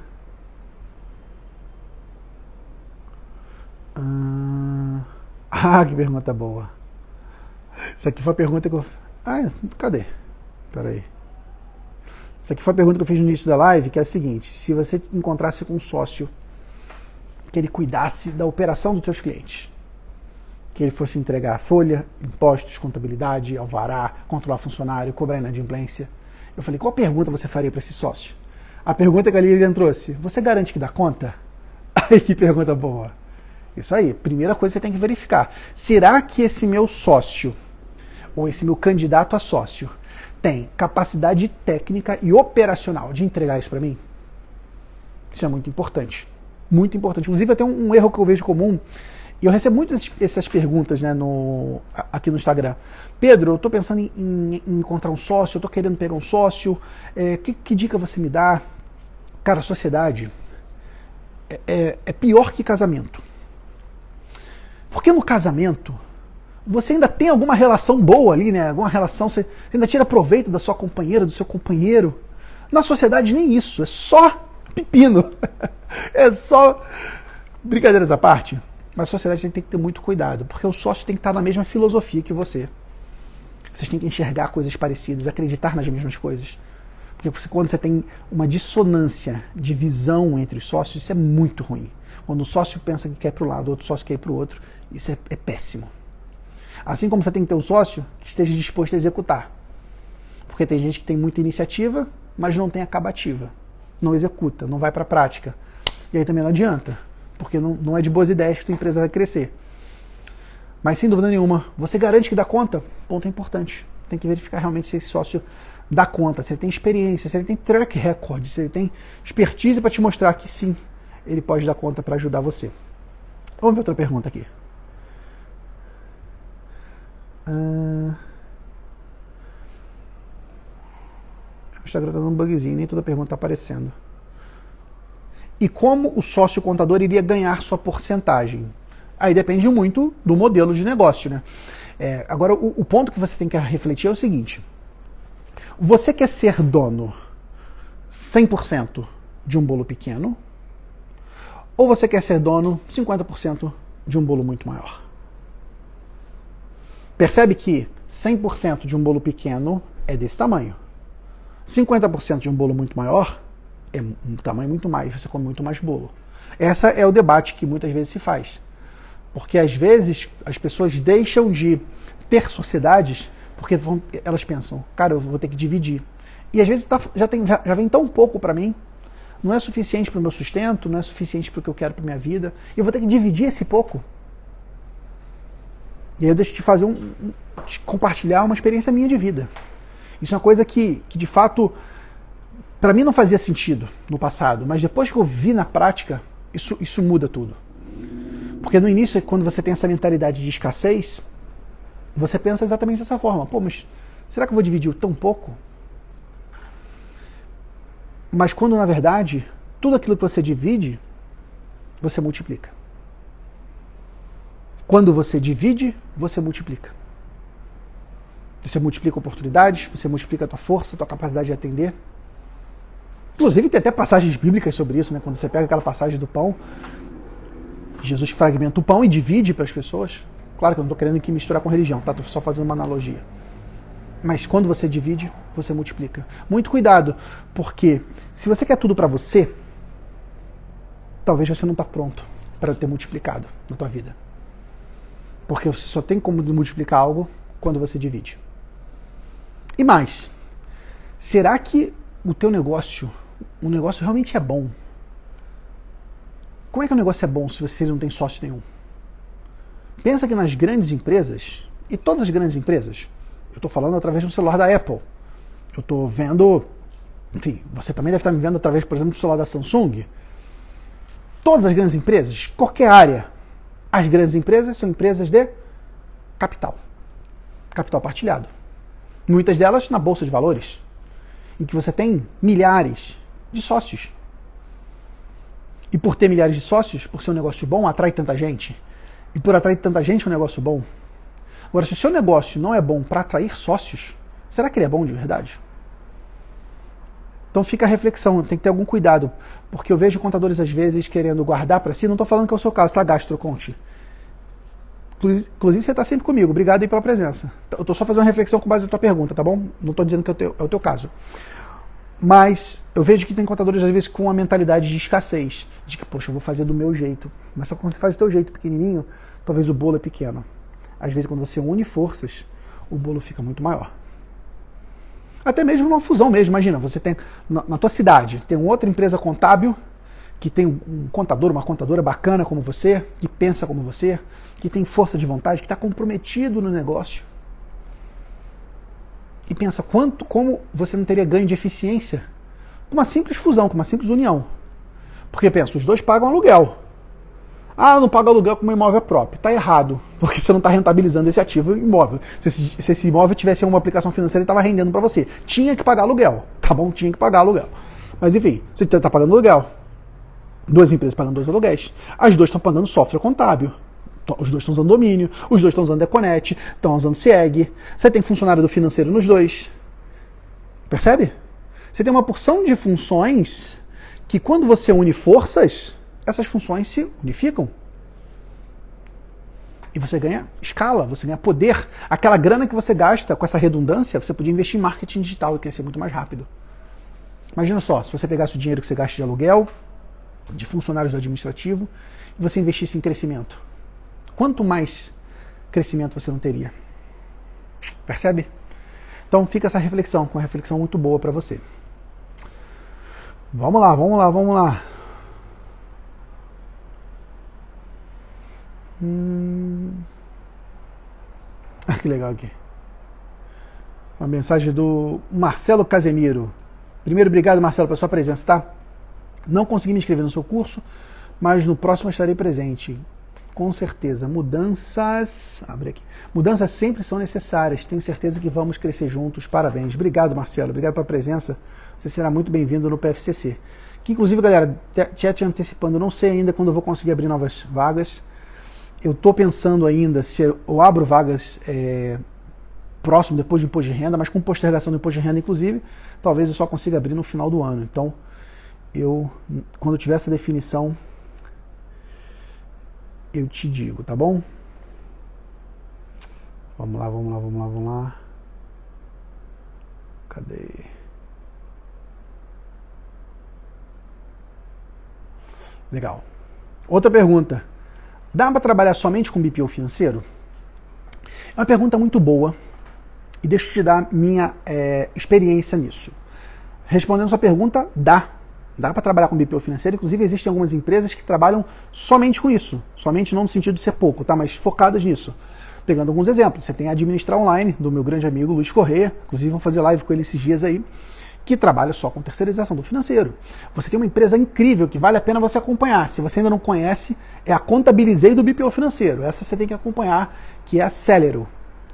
Speaker 1: Que pergunta boa. Isso aqui foi a pergunta que eu... cadê? Peraí. Isso aqui foi a pergunta que eu fiz no início da live, que é a seguinte: se você encontrasse com um sócio que ele cuidasse da operação dos seus clientes, que ele fosse entregar folha, impostos, contabilidade, alvará, controlar funcionário, cobrar inadimplência, eu falei, qual pergunta você faria para esse sócio? A pergunta que a Lilian trouxe: você garante que dá conta? Ai, que pergunta boa. Isso aí, primeira coisa que você tem que verificar. Será que esse meu sócio, ou esse meu candidato a sócio, tem capacidade técnica e operacional de entregar isso para mim? Isso é muito importante. Muito importante. Inclusive, até um erro que eu vejo comum, e eu recebo muitas essas perguntas, né, aqui no Instagram. Pedro, eu estou pensando em encontrar um sócio, eu estou querendo pegar um sócio, que dica você me dá? Cara, a sociedade é pior que casamento. Porque no casamento, você ainda tem alguma relação boa ali, né? Alguma relação, você ainda tira proveito da sua companheira, do seu companheiro. Na sociedade nem isso, é só pepino. É só... Brincadeiras à parte, mas a sociedade tem que ter muito cuidado, porque o sócio tem que estar na mesma filosofia que você. Vocês têm que enxergar coisas parecidas, acreditar nas mesmas coisas. Porque quando você tem uma dissonância de visão entre os sócios, isso é muito ruim. Quando o sócio pensa que quer para um lado, o outro sócio quer ir para o outro, isso é péssimo. Assim como você tem que ter um sócio que esteja disposto a executar. Porque tem gente que tem muita iniciativa, mas não tem acabativa. Não executa, não vai para a prática. E aí também não adianta, porque não é de boas ideias que sua empresa vai crescer. Mas sem dúvida nenhuma, você garante que dá conta? Ponto importante. Tem que verificar realmente se esse sócio dá conta, se ele tem experiência, se ele tem track record, se ele tem expertise para te mostrar que sim, ele pode dar conta para ajudar você. Vamos ver outra pergunta aqui. O Instagram está dando um bugzinho, nem toda pergunta está aparecendo. E como o sócio contador iria ganhar sua porcentagem? Aí depende muito do modelo de negócio, né? Agora, o ponto que você tem que refletir é o seguinte. Você quer ser dono 100% de um bolo pequeno? Ou você quer ser dono 50% de um bolo muito maior? Percebe que 100% de um bolo pequeno é desse tamanho. 50% de um bolo muito maior é um tamanho muito mais, você come muito mais bolo. Esse é o debate que muitas vezes se faz. Porque às vezes as pessoas deixam de ter sociedades porque elas pensam, cara, eu vou ter que dividir. E às vezes já vem tão pouco para mim, não é suficiente para o meu sustento, não é suficiente para o que eu quero para minha vida, e eu vou ter que dividir esse pouco. E aí eu deixo te compartilhar uma experiência minha de vida. Isso é uma coisa que de fato, para mim não fazia sentido no passado, mas depois que eu vi na prática, isso muda tudo. Porque no início, quando você tem essa mentalidade de escassez, você pensa exatamente dessa forma. Pô, mas será que eu vou dividir tão pouco? Mas quando, na verdade, tudo aquilo que você divide, você multiplica. Quando você divide, você multiplica. Você multiplica oportunidades, você multiplica a tua força, a tua capacidade de atender. Inclusive, tem até passagens bíblicas sobre isso, né? Quando você pega aquela passagem do pão, Jesus fragmenta o pão e divide para as pessoas. Claro que eu não estou querendo aqui misturar com religião, tá? Estou só fazendo uma analogia. Mas quando você divide, você multiplica. Muito cuidado, porque se você quer tudo para você, talvez você não está pronto para ter multiplicado na tua vida. Porque você só tem como multiplicar algo quando você divide. E mais, será que o teu negócio, o negócio realmente é bom? Como é que o negócio é bom se você não tem sócio nenhum? Pensa que nas grandes empresas, e todas as grandes empresas, eu estou falando através de um celular da Apple, eu estou vendo, enfim, você também deve estar me vendo através, por exemplo, do celular da Samsung. Todas as grandes empresas, qualquer área, as grandes empresas são empresas de capital partilhado. Muitas delas na bolsa de valores, em que você tem milhares de sócios. E por ter milhares de sócios, por ser um negócio bom, atrai tanta gente. E por atrair tanta gente é um negócio bom. Agora, se o seu negócio não é bom para atrair sócios, será que ele é bom de verdade? Então fica a reflexão, tem que ter algum cuidado. Porque eu vejo contadores às vezes querendo guardar para si, não estou falando que é o seu caso, tá, Gastroconte? Inclusive você está sempre comigo, obrigado aí pela presença. Eu estou só fazendo uma reflexão com base na tua pergunta, tá bom? Não estou dizendo que é o teu caso. Mas eu vejo que tem contadores às vezes com uma mentalidade de escassez, de que, poxa, eu vou fazer do meu jeito. Mas só quando você faz do teu jeito pequenininho, talvez o bolo é pequeno. Às vezes quando você une forças, o bolo fica muito maior. Até mesmo numa fusão mesmo, imagina, você tem na tua cidade, tem uma outra empresa contábil, que tem um contador, uma contadora bacana como você, que pensa como você, que tem força de vontade, que está comprometido no negócio. E pensa como você não teria ganho de eficiência com uma simples fusão, com uma simples união. Porque pensa, os dois pagam aluguel. Ah, não paga aluguel com uma imóvel próprio. Está errado, porque você não está rentabilizando esse ativo imóvel. Se esse imóvel tivesse uma aplicação financeira, ele estava rendendo para você. Tinha que pagar aluguel, tá bom? Tinha que pagar aluguel. Mas enfim, você está pagando aluguel. Duas empresas pagando dois aluguéis. As duas estão pagando software contábil. Os dois estão usando domínio, os dois estão usando Deconet, estão usando CIEG. Você tem funcionário do financeiro nos dois. Percebe? Você tem uma porção de funções que quando você une forças, essas funções se unificam. E você ganha escala, você ganha poder. Aquela grana que você gasta com essa redundância, você podia investir em marketing digital e crescer muito mais rápido. Imagina só, se você pegasse o dinheiro que você gasta de aluguel, de funcionários do administrativo, e você investisse em crescimento. Quanto mais crescimento você não teria? Percebe? Então fica essa reflexão, uma reflexão muito boa para você. Vamos lá, vamos lá, vamos lá. Que legal aqui. Uma mensagem do Marcelo Casemiro. Primeiro, obrigado, Marcelo, pela sua presença, tá? Não consegui me inscrever no seu curso, mas no próximo estarei presente. Com certeza. Mudanças... Abre aqui. Mudanças sempre são necessárias. Tenho certeza que vamos crescer juntos. Parabéns. Obrigado, Marcelo. Obrigado pela presença. Você será muito bem-vindo no PFCC. Que, inclusive, galera, chat antecipando, eu não sei ainda quando eu vou conseguir abrir novas vagas. Eu estou pensando ainda se eu abro vagas próximo, depois do imposto de renda, mas com postergação do imposto de renda, inclusive, talvez eu só consiga abrir no final do ano. Então, quando eu tiver essa definição, eu te digo, tá bom? Vamos lá, vamos lá, vamos lá, vamos lá. Cadê? Legal. Outra pergunta. Dá para trabalhar somente com BPO financeiro? É uma pergunta muito boa e deixa eu te dar minha experiência nisso. Respondendo sua pergunta, dá. Dá para trabalhar com BPO financeiro, inclusive existem algumas empresas que trabalham somente com isso. Somente não no sentido de ser pouco, tá? Mas focadas nisso. Pegando alguns exemplos, você tem a Administrar Online, do meu grande amigo Luiz Correia, inclusive vamos fazer live com ele esses dias aí, que trabalha só com terceirização do financeiro. Você tem uma empresa incrível que vale a pena você acompanhar. Se você ainda não conhece, é a Contabilizei do BPO financeiro. Essa você tem que acompanhar, que é a Celero.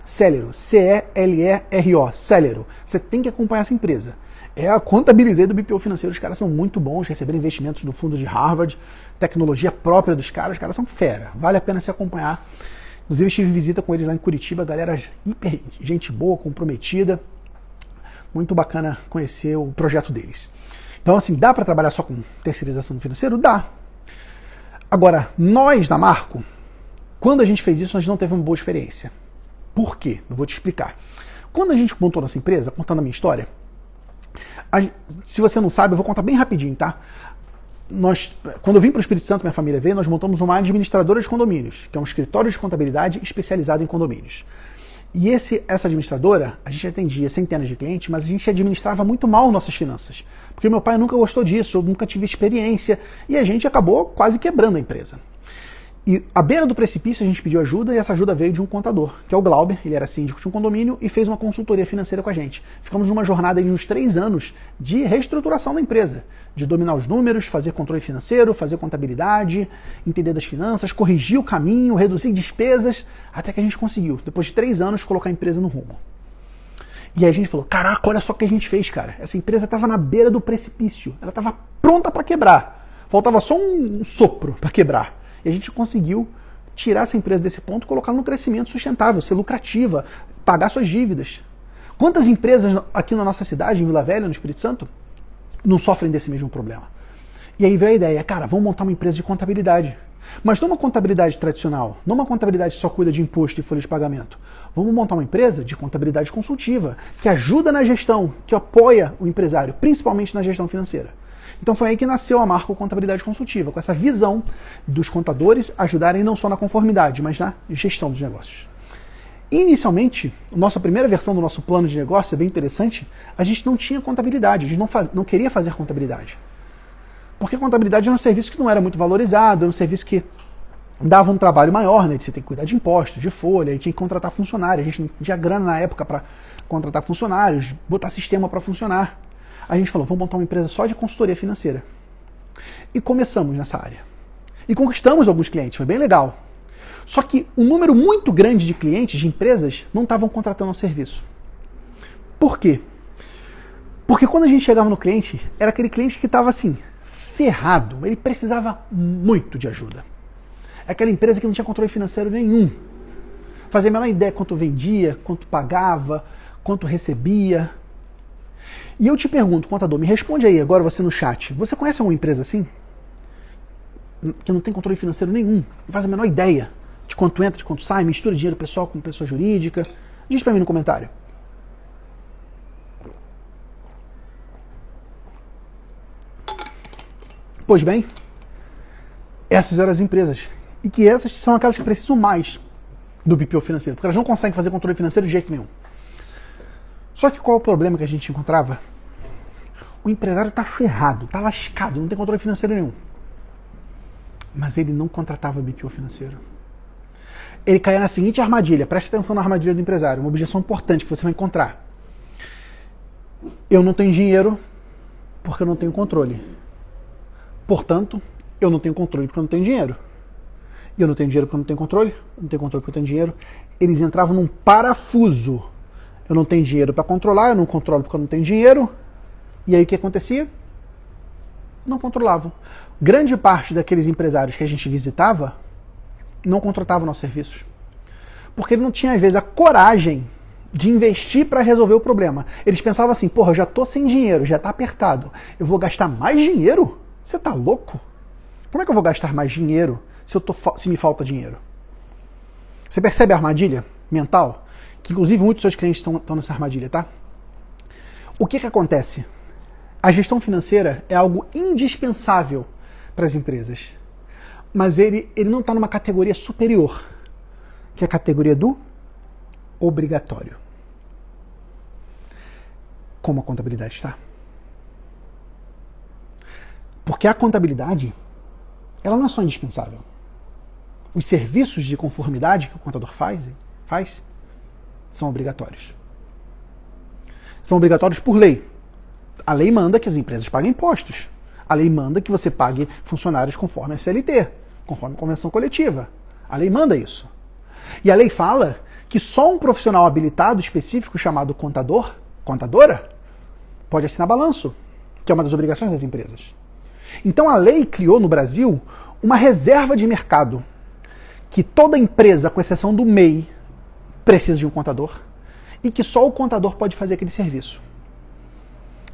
Speaker 1: Celero, C-E-L-E-R-O, Celero. Você tem que acompanhar essa empresa. É a Contabilizei do BPO financeiro. Os caras são muito bons, receberam investimentos do fundo de Harvard, tecnologia própria dos caras, os caras são fera. Vale a pena se acompanhar. Inclusive, eu tive visita com eles lá em Curitiba, galera hiper gente boa, comprometida. Muito bacana conhecer o projeto deles. Então, assim, dá para trabalhar só com terceirização do financeiro? Dá. Agora, nós da Marco, quando a gente fez isso, nós não tivemos uma boa experiência. Por quê? Eu vou te explicar. Quando a gente montou nossa empresa, contando a minha história, se você não sabe, eu vou contar bem rapidinho, tá? Quando eu vim para o Espírito Santo, minha família veio, nós montamos uma administradora de condomínios, que é um escritório de contabilidade especializado em condomínios. E essa administradora, a gente atendia centenas de clientes, mas a gente administrava muito mal nossas finanças. Porque meu pai nunca gostou disso, eu nunca tive experiência, e a gente acabou quase quebrando a empresa. E à beira do precipício a gente pediu ajuda, e essa ajuda veio de um contador, que é o Glauber, ele era síndico de um condomínio e fez uma consultoria financeira com a gente. Ficamos numa jornada de uns 3 anos de reestruturação da empresa, de dominar os números, fazer controle financeiro, fazer contabilidade, entender das finanças, corrigir o caminho, reduzir despesas, até que a gente conseguiu, depois de 3 anos, colocar a empresa no rumo. E aí a gente falou, caraca, olha só o que a gente fez, cara. Essa empresa estava na beira do precipício, ela estava pronta para quebrar. Faltava só um sopro para quebrar. E a gente conseguiu tirar essa empresa desse ponto e colocar no crescimento sustentável, ser lucrativa, pagar suas dívidas. Quantas empresas aqui na nossa cidade, em Vila Velha, no Espírito Santo, não sofrem desse mesmo problema? E aí veio a ideia, cara, vamos montar uma empresa de contabilidade. Mas não uma contabilidade tradicional, não uma contabilidade que só cuida de imposto e folha de pagamento. Vamos montar uma empresa de contabilidade consultiva, que ajuda na gestão, que apoia o empresário, principalmente na gestão financeira. Então foi aí que nasceu a Marco Contabilidade Consultiva, com essa visão dos contadores ajudarem não só na conformidade, mas na gestão dos negócios. Inicialmente, nossa primeira versão do nosso plano de negócio é bem interessante, a gente não tinha contabilidade, a gente não queria fazer contabilidade. Porque contabilidade era um serviço que não era muito valorizado, era um serviço que dava um trabalho maior, né? Você tem que cuidar de impostos, de folha, e tinha que contratar funcionário, a gente não tinha grana na época para contratar funcionários, botar sistema para funcionar. A gente falou, vamos montar uma empresa só de consultoria financeira. E começamos nessa área. E conquistamos alguns clientes, foi bem legal. Só que um número muito grande de clientes, de empresas, não estavam contratando o serviço. Por quê? Porque quando a gente chegava no cliente, era aquele cliente que estava assim, ferrado, ele precisava muito de ajuda. É aquela empresa que não tinha controle financeiro nenhum. Fazia a menor ideia quanto vendia, quanto pagava, quanto recebia. E eu te pergunto, contador, me responde aí agora você no chat. Você conhece alguma empresa assim? Que não tem controle financeiro nenhum, não faz a menor ideia De quanto entra, de quanto sai, mistura dinheiro pessoal com pessoa jurídica? Diz para mim no comentário. Pois bem, essas eram as empresas. E que essas são aquelas que precisam mais do BPO financeiro, porque elas não conseguem fazer controle financeiro de jeito nenhum. Só que qual é o problema que a gente encontrava? O empresário está ferrado, está lascado, não tem controle financeiro nenhum. Mas ele não contratava BPO financeiro. Ele caía na seguinte armadilha, preste atenção na armadilha do empresário, uma objeção importante que você vai encontrar. Eu não tenho dinheiro porque eu não tenho controle. Portanto, eu não tenho controle porque eu não tenho dinheiro. E eu não tenho dinheiro porque eu não tenho controle, eu não tenho controle porque eu tenho dinheiro. Eles entravam num parafuso. Eu não tenho dinheiro para controlar, eu não controlo porque eu não tenho dinheiro. E aí o que acontecia? Não controlavam. Grande parte daqueles empresários que a gente visitava não contratavam nossos serviços. Porque ele não tinha, às vezes, a coragem de investir para resolver o problema. Eles pensavam assim, porra, eu já tô sem dinheiro, já tá apertado. Eu vou gastar mais dinheiro? Você tá louco? Como é que eu vou gastar mais dinheiro se me falta dinheiro? Você percebe a armadilha mental? Que inclusive muitos dos seus clientes estão nessa armadilha, tá? O que acontece? A gestão financeira é algo indispensável para as empresas. Mas ele não está numa categoria superior, que é a categoria do obrigatório. Como a contabilidade está. Porque a contabilidade, ela não é só indispensável. Os serviços de conformidade que o contador faz são obrigatórios. São obrigatórios por lei. A lei manda que as empresas paguem impostos. A lei manda que você pague funcionários conforme a CLT, conforme a convenção coletiva. A lei manda isso. E a lei fala que só um profissional habilitado específico chamado contador, contadora, pode assinar balanço, que é uma das obrigações das empresas. Então a lei criou no Brasil uma reserva de mercado que toda empresa, com exceção do MEI, precisa de um contador e que só o contador pode fazer aquele serviço.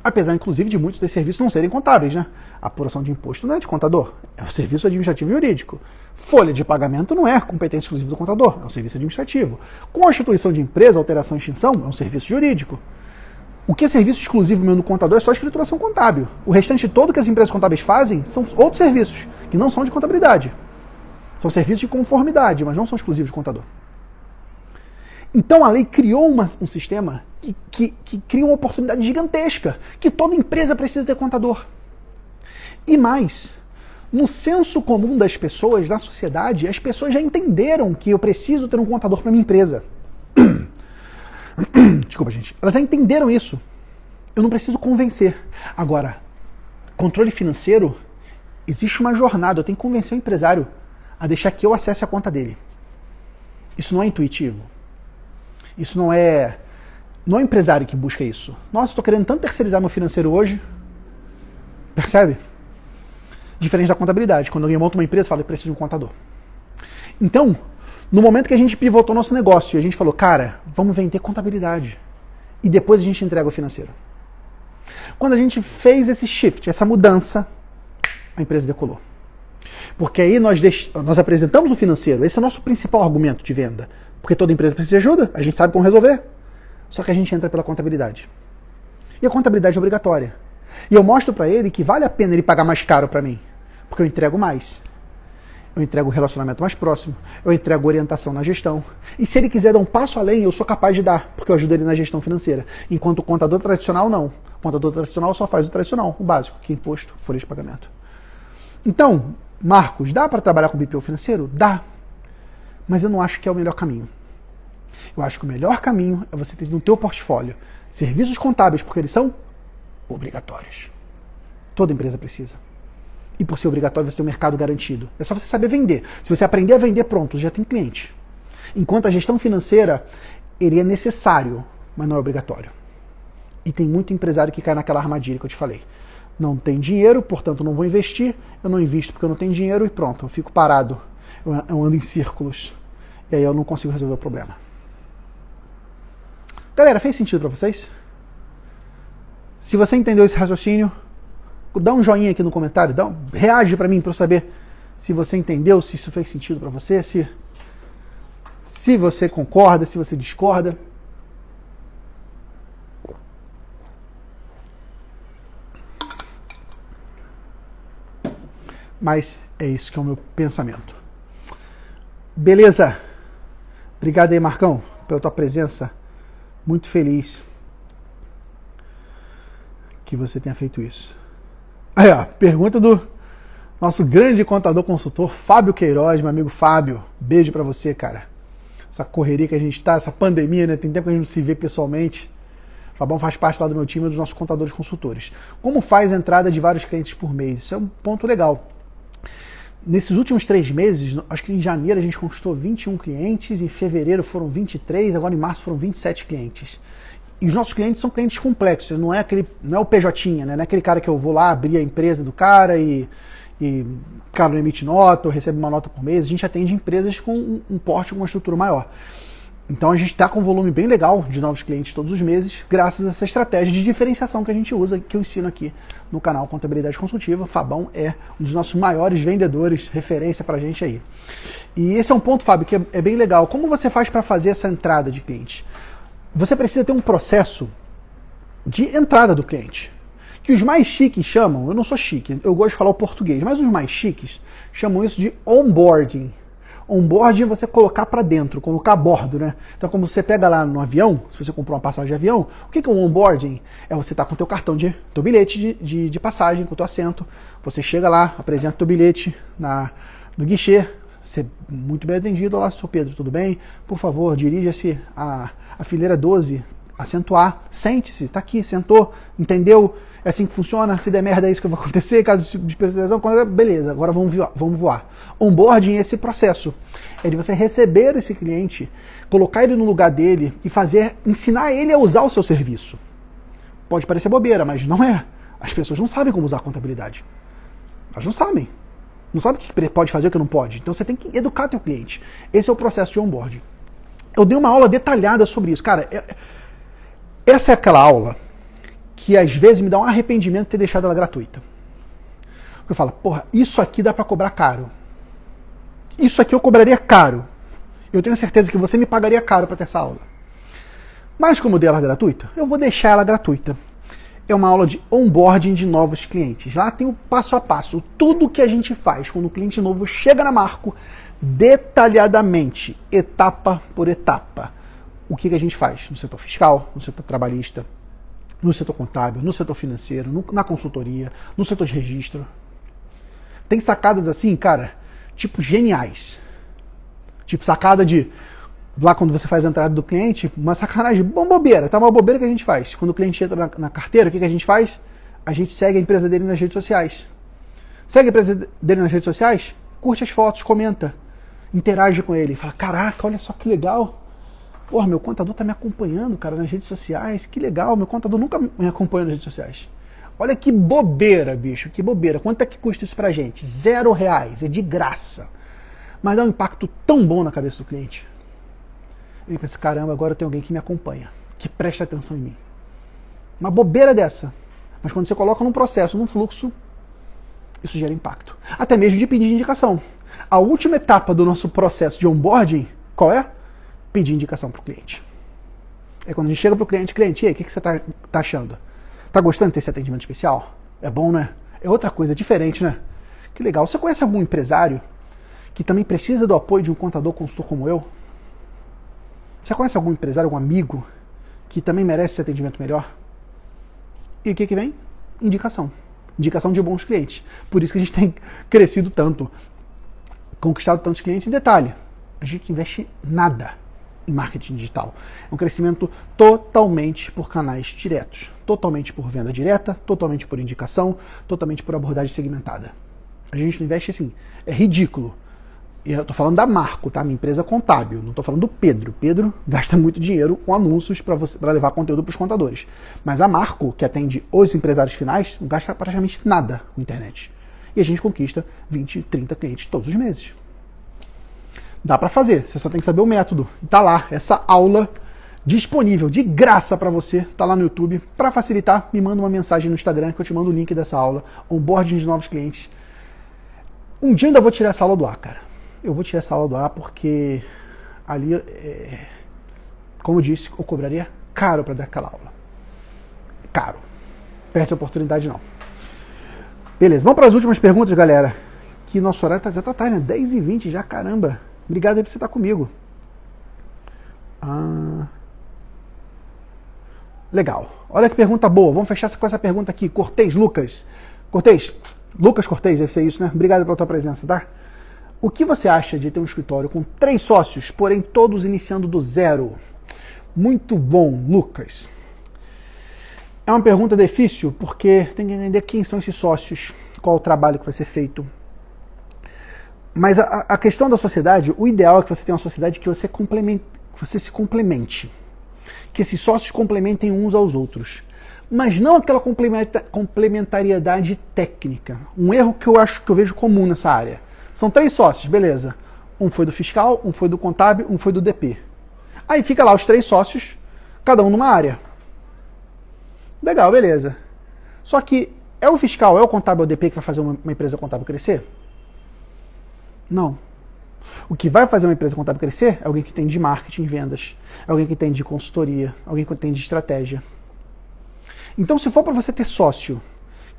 Speaker 1: Apesar, inclusive, de muitos desses serviços não serem contábeis, né? A apuração de imposto não é de contador, é o serviço administrativo e jurídico. Folha de pagamento não é competência exclusiva do contador, é um serviço administrativo. Constituição de empresa, alteração e extinção, é um serviço jurídico. O que é serviço exclusivo mesmo do contador é só a escrituração contábil. O restante todo que as empresas contábeis fazem são outros serviços, que não são de contabilidade. São serviços de conformidade, mas não são exclusivos de contador. Então a lei criou um sistema que cria uma oportunidade gigantesca, que toda empresa precisa ter contador. E mais, no senso comum das pessoas, na sociedade, as pessoas já entenderam que eu preciso ter um contador para minha empresa. Desculpa, gente. Elas já entenderam isso. Eu não preciso convencer. Agora, controle financeiro, existe uma jornada. Eu tenho que convencer o empresário a deixar que eu acesse a conta dele. Isso não é intuitivo. Isso não é o empresário que busca isso. Nossa, estou querendo tanto terceirizar meu financeiro hoje. Percebe? Diferente da contabilidade. Quando alguém monta uma empresa, fala, eu preciso de um contador. Então, no momento que a gente pivotou nosso negócio, a gente falou, cara, vamos vender contabilidade. E depois a gente entrega o financeiro. Quando a gente fez esse shift, essa mudança, a empresa decolou. Porque aí nós apresentamos o financeiro. Esse é o nosso principal argumento de venda. Porque toda empresa precisa de ajuda, a gente sabe como resolver. Só que a gente entra pela contabilidade. E a contabilidade é obrigatória. E eu mostro para ele que vale a pena ele pagar mais caro para mim. Porque eu entrego mais. Eu entrego um relacionamento mais próximo. Eu entrego orientação na gestão. E se ele quiser dar um passo além, eu sou capaz de dar. Porque eu ajudo ele na gestão financeira. Enquanto o contador tradicional, não. O contador tradicional só faz o tradicional, o básico, que é imposto, folha de pagamento. Então, Marcos, dá para trabalhar com BPO financeiro? Dá. Mas eu não acho que é o melhor caminho. Eu acho que o melhor caminho é você ter no teu portfólio serviços contábeis, porque eles são obrigatórios. Toda empresa precisa. E por ser obrigatório, você tem um mercado garantido. É só você saber vender. Se você aprender a vender, pronto, já tem cliente. Enquanto a gestão financeira, ele é necessário, mas não é obrigatório. E tem muito empresário que cai naquela armadilha que eu te falei. Não tem dinheiro, portanto não vou investir. Eu não invisto porque eu não tenho dinheiro e pronto, eu fico parado. Eu ando em círculos. E aí eu não consigo resolver o problema. Galera, fez sentido para vocês? Se você entendeu esse raciocínio, dá um joinha aqui no comentário, reage para mim para eu saber se você entendeu, se isso fez sentido para você, se se você concorda, se você discorda. Mas é isso que é o meu pensamento. Beleza? Obrigado aí, Marcão, pela tua presença. Muito feliz que você tenha feito isso. Aí, ó, pergunta do nosso grande contador consultor, Fábio Queiroz, meu amigo Fábio. Beijo pra você, cara. Essa correria que a gente tá, essa pandemia, né? Tem tempo que a gente não se vê pessoalmente. O Fabão faz parte lá do meu time, dos nossos contadores consultores. Como faz a entrada de vários clientes por mês? Isso é um ponto legal. Nesses últimos 3 meses, acho que em janeiro a gente conquistou 21 clientes, em fevereiro foram 23, agora em março foram 27 clientes. E os nossos clientes são clientes complexos, não é o PJ, né? Não é aquele cara que eu vou lá abrir a empresa do cara e o cara não emite nota, ou recebe uma nota por mês. A gente atende empresas com um porte, com uma estrutura maior. Então a gente está com um volume bem legal de novos clientes todos os meses, graças a essa estratégia de diferenciação que a gente usa, que eu ensino aqui no canal Contabilidade Consultiva. O Fabão é um dos nossos maiores vendedores, referência para a gente aí. E esse é um ponto, Fábio, que é bem legal. Como você faz para fazer essa entrada de cliente? Você precisa ter um processo de entrada do cliente, que os mais chiques chamam, eu não sou chique, eu gosto de falar o português, mas os mais chiques chamam isso de onboarding. Onboarding é você colocar para dentro, colocar a bordo, né? Então, como você pega lá no avião, se você comprou uma passagem de avião, o que é um onboarding? É você estar com o teu cartão, teu bilhete de passagem, com o teu assento, você chega lá, apresenta o teu bilhete no guichê, você é muito bem atendido. Olá, Sr. Pedro, tudo bem? Por favor, dirija-se à fileira 12, assento A, sente-se, tá aqui, sentou, entendeu? É assim que funciona, se der merda é isso que vai acontecer, caso de especialização, beleza, agora vamos voar. Onboarding é esse processo, é de você receber esse cliente, colocar ele no lugar dele e ensinar ele a usar o seu serviço. Pode parecer bobeira, mas não é. As pessoas não sabem como usar a contabilidade. Elas não sabem. Não sabem o que pode fazer e o que não pode. Então você tem que educar teu cliente. Esse é o processo de onboarding. Eu dei uma aula detalhada sobre isso. Cara, essa é aquela aula que às vezes me dá um arrependimento de ter deixado ela gratuita. Eu falo, porra, isso aqui dá para cobrar caro. Isso aqui eu cobraria caro. Eu tenho certeza que você me pagaria caro para ter essa aula. Mas como eu dei ela gratuita, eu vou deixar ela gratuita. É uma aula de onboarding de novos clientes. Lá tem o passo a passo, tudo que a gente faz quando o cliente novo chega na Marco, detalhadamente, etapa por etapa. O que a gente faz no setor fiscal, no setor trabalhista, no setor contábil, no setor financeiro, na consultoria, no setor de registro. Tem sacadas assim, cara, tipo geniais. Tipo sacada de, lá quando você faz a entrada do cliente, uma sacanagem, bobeira, tá? Uma bobeira que a gente faz. Quando o cliente entra na carteira, o que a gente faz? A gente segue a empresa dele nas redes sociais. Segue a empresa dele nas redes sociais, curte as fotos, comenta, interage com ele, fala, caraca, olha só que legal. Porra, meu contador tá me acompanhando, cara, nas redes sociais. Que legal, meu contador nunca me acompanha nas redes sociais. Olha que bobeira, bicho, que bobeira. Quanto é que custa isso pra gente? R$0, é de graça. Mas dá um impacto tão bom na cabeça do cliente. Ele pensa, caramba, agora tem alguém que me acompanha, que presta atenção em mim. Uma bobeira dessa. Mas quando você coloca num processo, num fluxo, isso gera impacto. Até mesmo de pedir indicação. A última etapa do nosso processo de onboarding, qual é? Pedir indicação para o cliente. É quando a gente chega para o cliente, e aí, o que você tá achando? Tá gostando de ter esse atendimento especial? É bom, né? É outra coisa, diferente, né? Que legal. Você conhece algum empresário que também precisa do apoio de um contador consultor como eu? Você conhece algum empresário, algum amigo que também merece esse atendimento melhor? E o que vem? Indicação. Indicação de bons clientes. Por isso que a gente tem crescido tanto, conquistado tantos clientes. E detalhe, a gente investe nada em marketing digital. É um crescimento totalmente por canais diretos, totalmente por venda direta, totalmente por indicação, totalmente por abordagem segmentada. A gente não investe assim, é ridículo. E eu tô falando da Marco, tá? Minha empresa contábil, não tô falando do Pedro. Pedro gasta muito dinheiro com anúncios para levar conteúdo para os contadores. Mas a Marco, que atende os empresários finais, não gasta praticamente nada com internet. E a gente conquista 20, 30 clientes todos os meses. Dá para fazer, você só tem que saber o método. Tá lá, essa aula disponível de graça para você, tá lá no YouTube. Para facilitar, me manda uma mensagem no Instagram que eu te mando o link dessa aula, onboarding de novos clientes. Um dia ainda vou tirar essa aula do ar, cara. Eu vou tirar essa aula do ar porque ali, como eu disse, eu cobraria caro para dar aquela aula. Caro. Perde essa oportunidade não. Beleza, vamos para as últimas perguntas, galera. Que nosso horário já tá tarde, né? 10h20 já, caramba. Obrigado aí por você estar comigo. Legal. Olha que pergunta boa. Vamos fechar com essa pergunta aqui. Lucas Cortez, deve ser isso, né? Obrigado pela tua presença, tá? O que você acha de ter um escritório com 3 sócios, porém todos iniciando do zero? Muito bom, Lucas. É uma pergunta difícil, porque tem que entender quem são esses sócios, qual o trabalho que vai ser feito. Mas a questão da sociedade, o ideal é que você tenha uma sociedade que você se complemente. Que esses sócios complementem uns aos outros. Mas não aquela complementariedade técnica. Um erro que eu vejo comum nessa área. São 3 sócios, beleza. Um foi do fiscal, um foi do contábil, um foi do DP. Aí fica lá os 3 sócios, cada um numa área. Legal, beleza. Só que é o fiscal, é o contábil, é o DP que vai fazer uma empresa contábil crescer? Não. O que vai fazer uma empresa contábil crescer é alguém que entende de marketing e vendas, é alguém que entende de consultoria, alguém que entende de estratégia. Então, se for para você ter sócio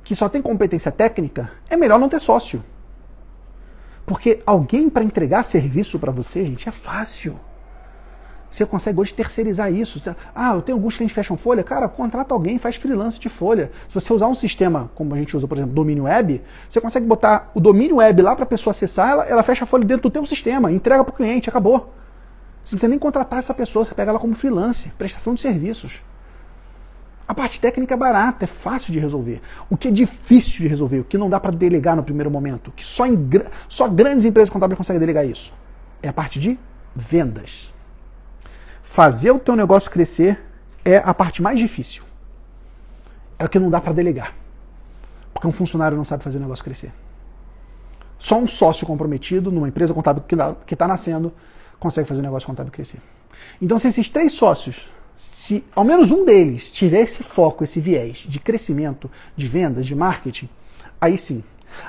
Speaker 1: que só tem competência técnica, é melhor não ter sócio. Porque alguém para entregar serviço para você, gente, é fácil. Você consegue hoje terceirizar isso. Eu tenho alguns clientes que fecham folha. Cara, contrata alguém, faz freelance de folha. Se você usar um sistema, como a gente usa, por exemplo, domínio web, você consegue botar o domínio web lá para a pessoa acessar, ela fecha a folha dentro do teu sistema, entrega para o cliente, acabou. Você não precisa nem contratar essa pessoa, você pega ela como freelance, prestação de serviços. A parte técnica é barata, é fácil de resolver. O que é difícil de resolver, o que não dá para delegar no primeiro momento, que só grandes empresas contábeis conseguem delegar isso, é a parte de vendas. Fazer o teu negócio crescer é a parte mais difícil. É o que não dá para delegar. Porque um funcionário não sabe fazer o negócio crescer. Só um sócio comprometido numa empresa contábil que está nascendo consegue fazer o negócio contábil crescer. Então, se esses 3 sócios, se ao menos um deles tiver esse foco, esse viés de crescimento, de vendas, de marketing, aí sim.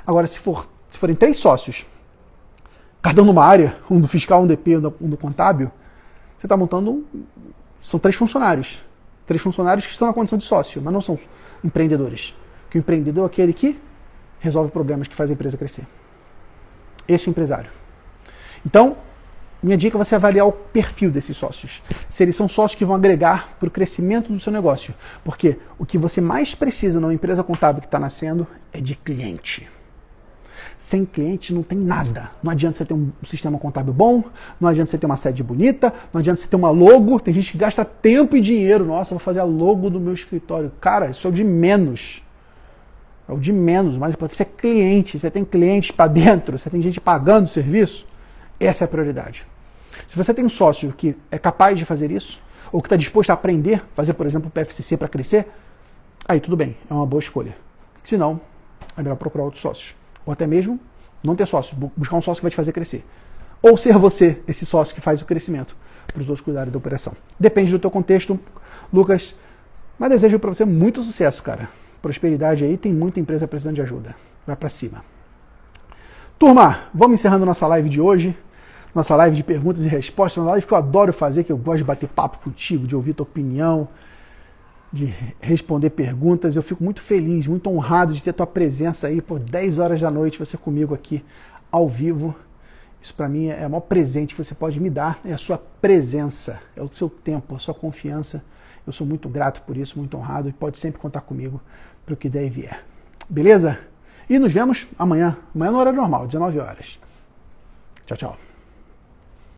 Speaker 1: Agora, se forem 3 sócios, cada um numa área, um do fiscal, um do DP, um do contábil, você está montando, são 3 funcionários. 3 funcionários que estão na condição de sócio, mas não são empreendedores. Porque o empreendedor é aquele que resolve problemas, que faz a empresa crescer. Esse é o empresário. Então, minha dica é você avaliar o perfil desses sócios. Se eles são sócios que vão agregar para o crescimento do seu negócio. Porque o que você mais precisa numa empresa contábil que está nascendo é de cliente. Sem cliente não tem nada. Não adianta você ter um sistema contábil bom, não adianta você ter uma sede bonita, não adianta você ter uma logo. Tem gente que gasta tempo e dinheiro. Nossa, vou fazer a logo do meu escritório. Cara, isso é o de menos. É o de menos. Mas pode ser cliente. Você tem clientes para dentro, você tem gente pagando o serviço. Essa é a prioridade. Se você tem um sócio que é capaz de fazer isso, ou que está disposto a aprender, fazer, por exemplo, o PFCC para crescer, aí tudo bem, é uma boa escolha. Se não, é melhor procurar outros sócios. Ou até mesmo não ter sócio, buscar um sócio que vai te fazer crescer. Ou ser você esse sócio que faz o crescimento para os outros cuidarem da operação. Depende do teu contexto, Lucas, mas desejo para você muito sucesso, cara. Prosperidade aí, tem muita empresa precisando de ajuda. Vai para cima. Turma, vamos encerrando nossa live de hoje. Nossa live de perguntas e respostas, uma live que eu adoro fazer, que eu gosto de bater papo contigo, de ouvir tua opinião, de responder perguntas. Eu fico muito feliz, muito honrado de ter tua presença aí por 10 horas da noite, você comigo aqui ao vivo. Isso para mim é o maior presente que você pode me dar, é a sua presença, é o seu tempo, a sua confiança. Eu sou muito grato por isso, muito honrado e pode sempre contar comigo para o que der e vier. Beleza? E nos vemos amanhã no horário normal, 19 horas. Tchau, tchau.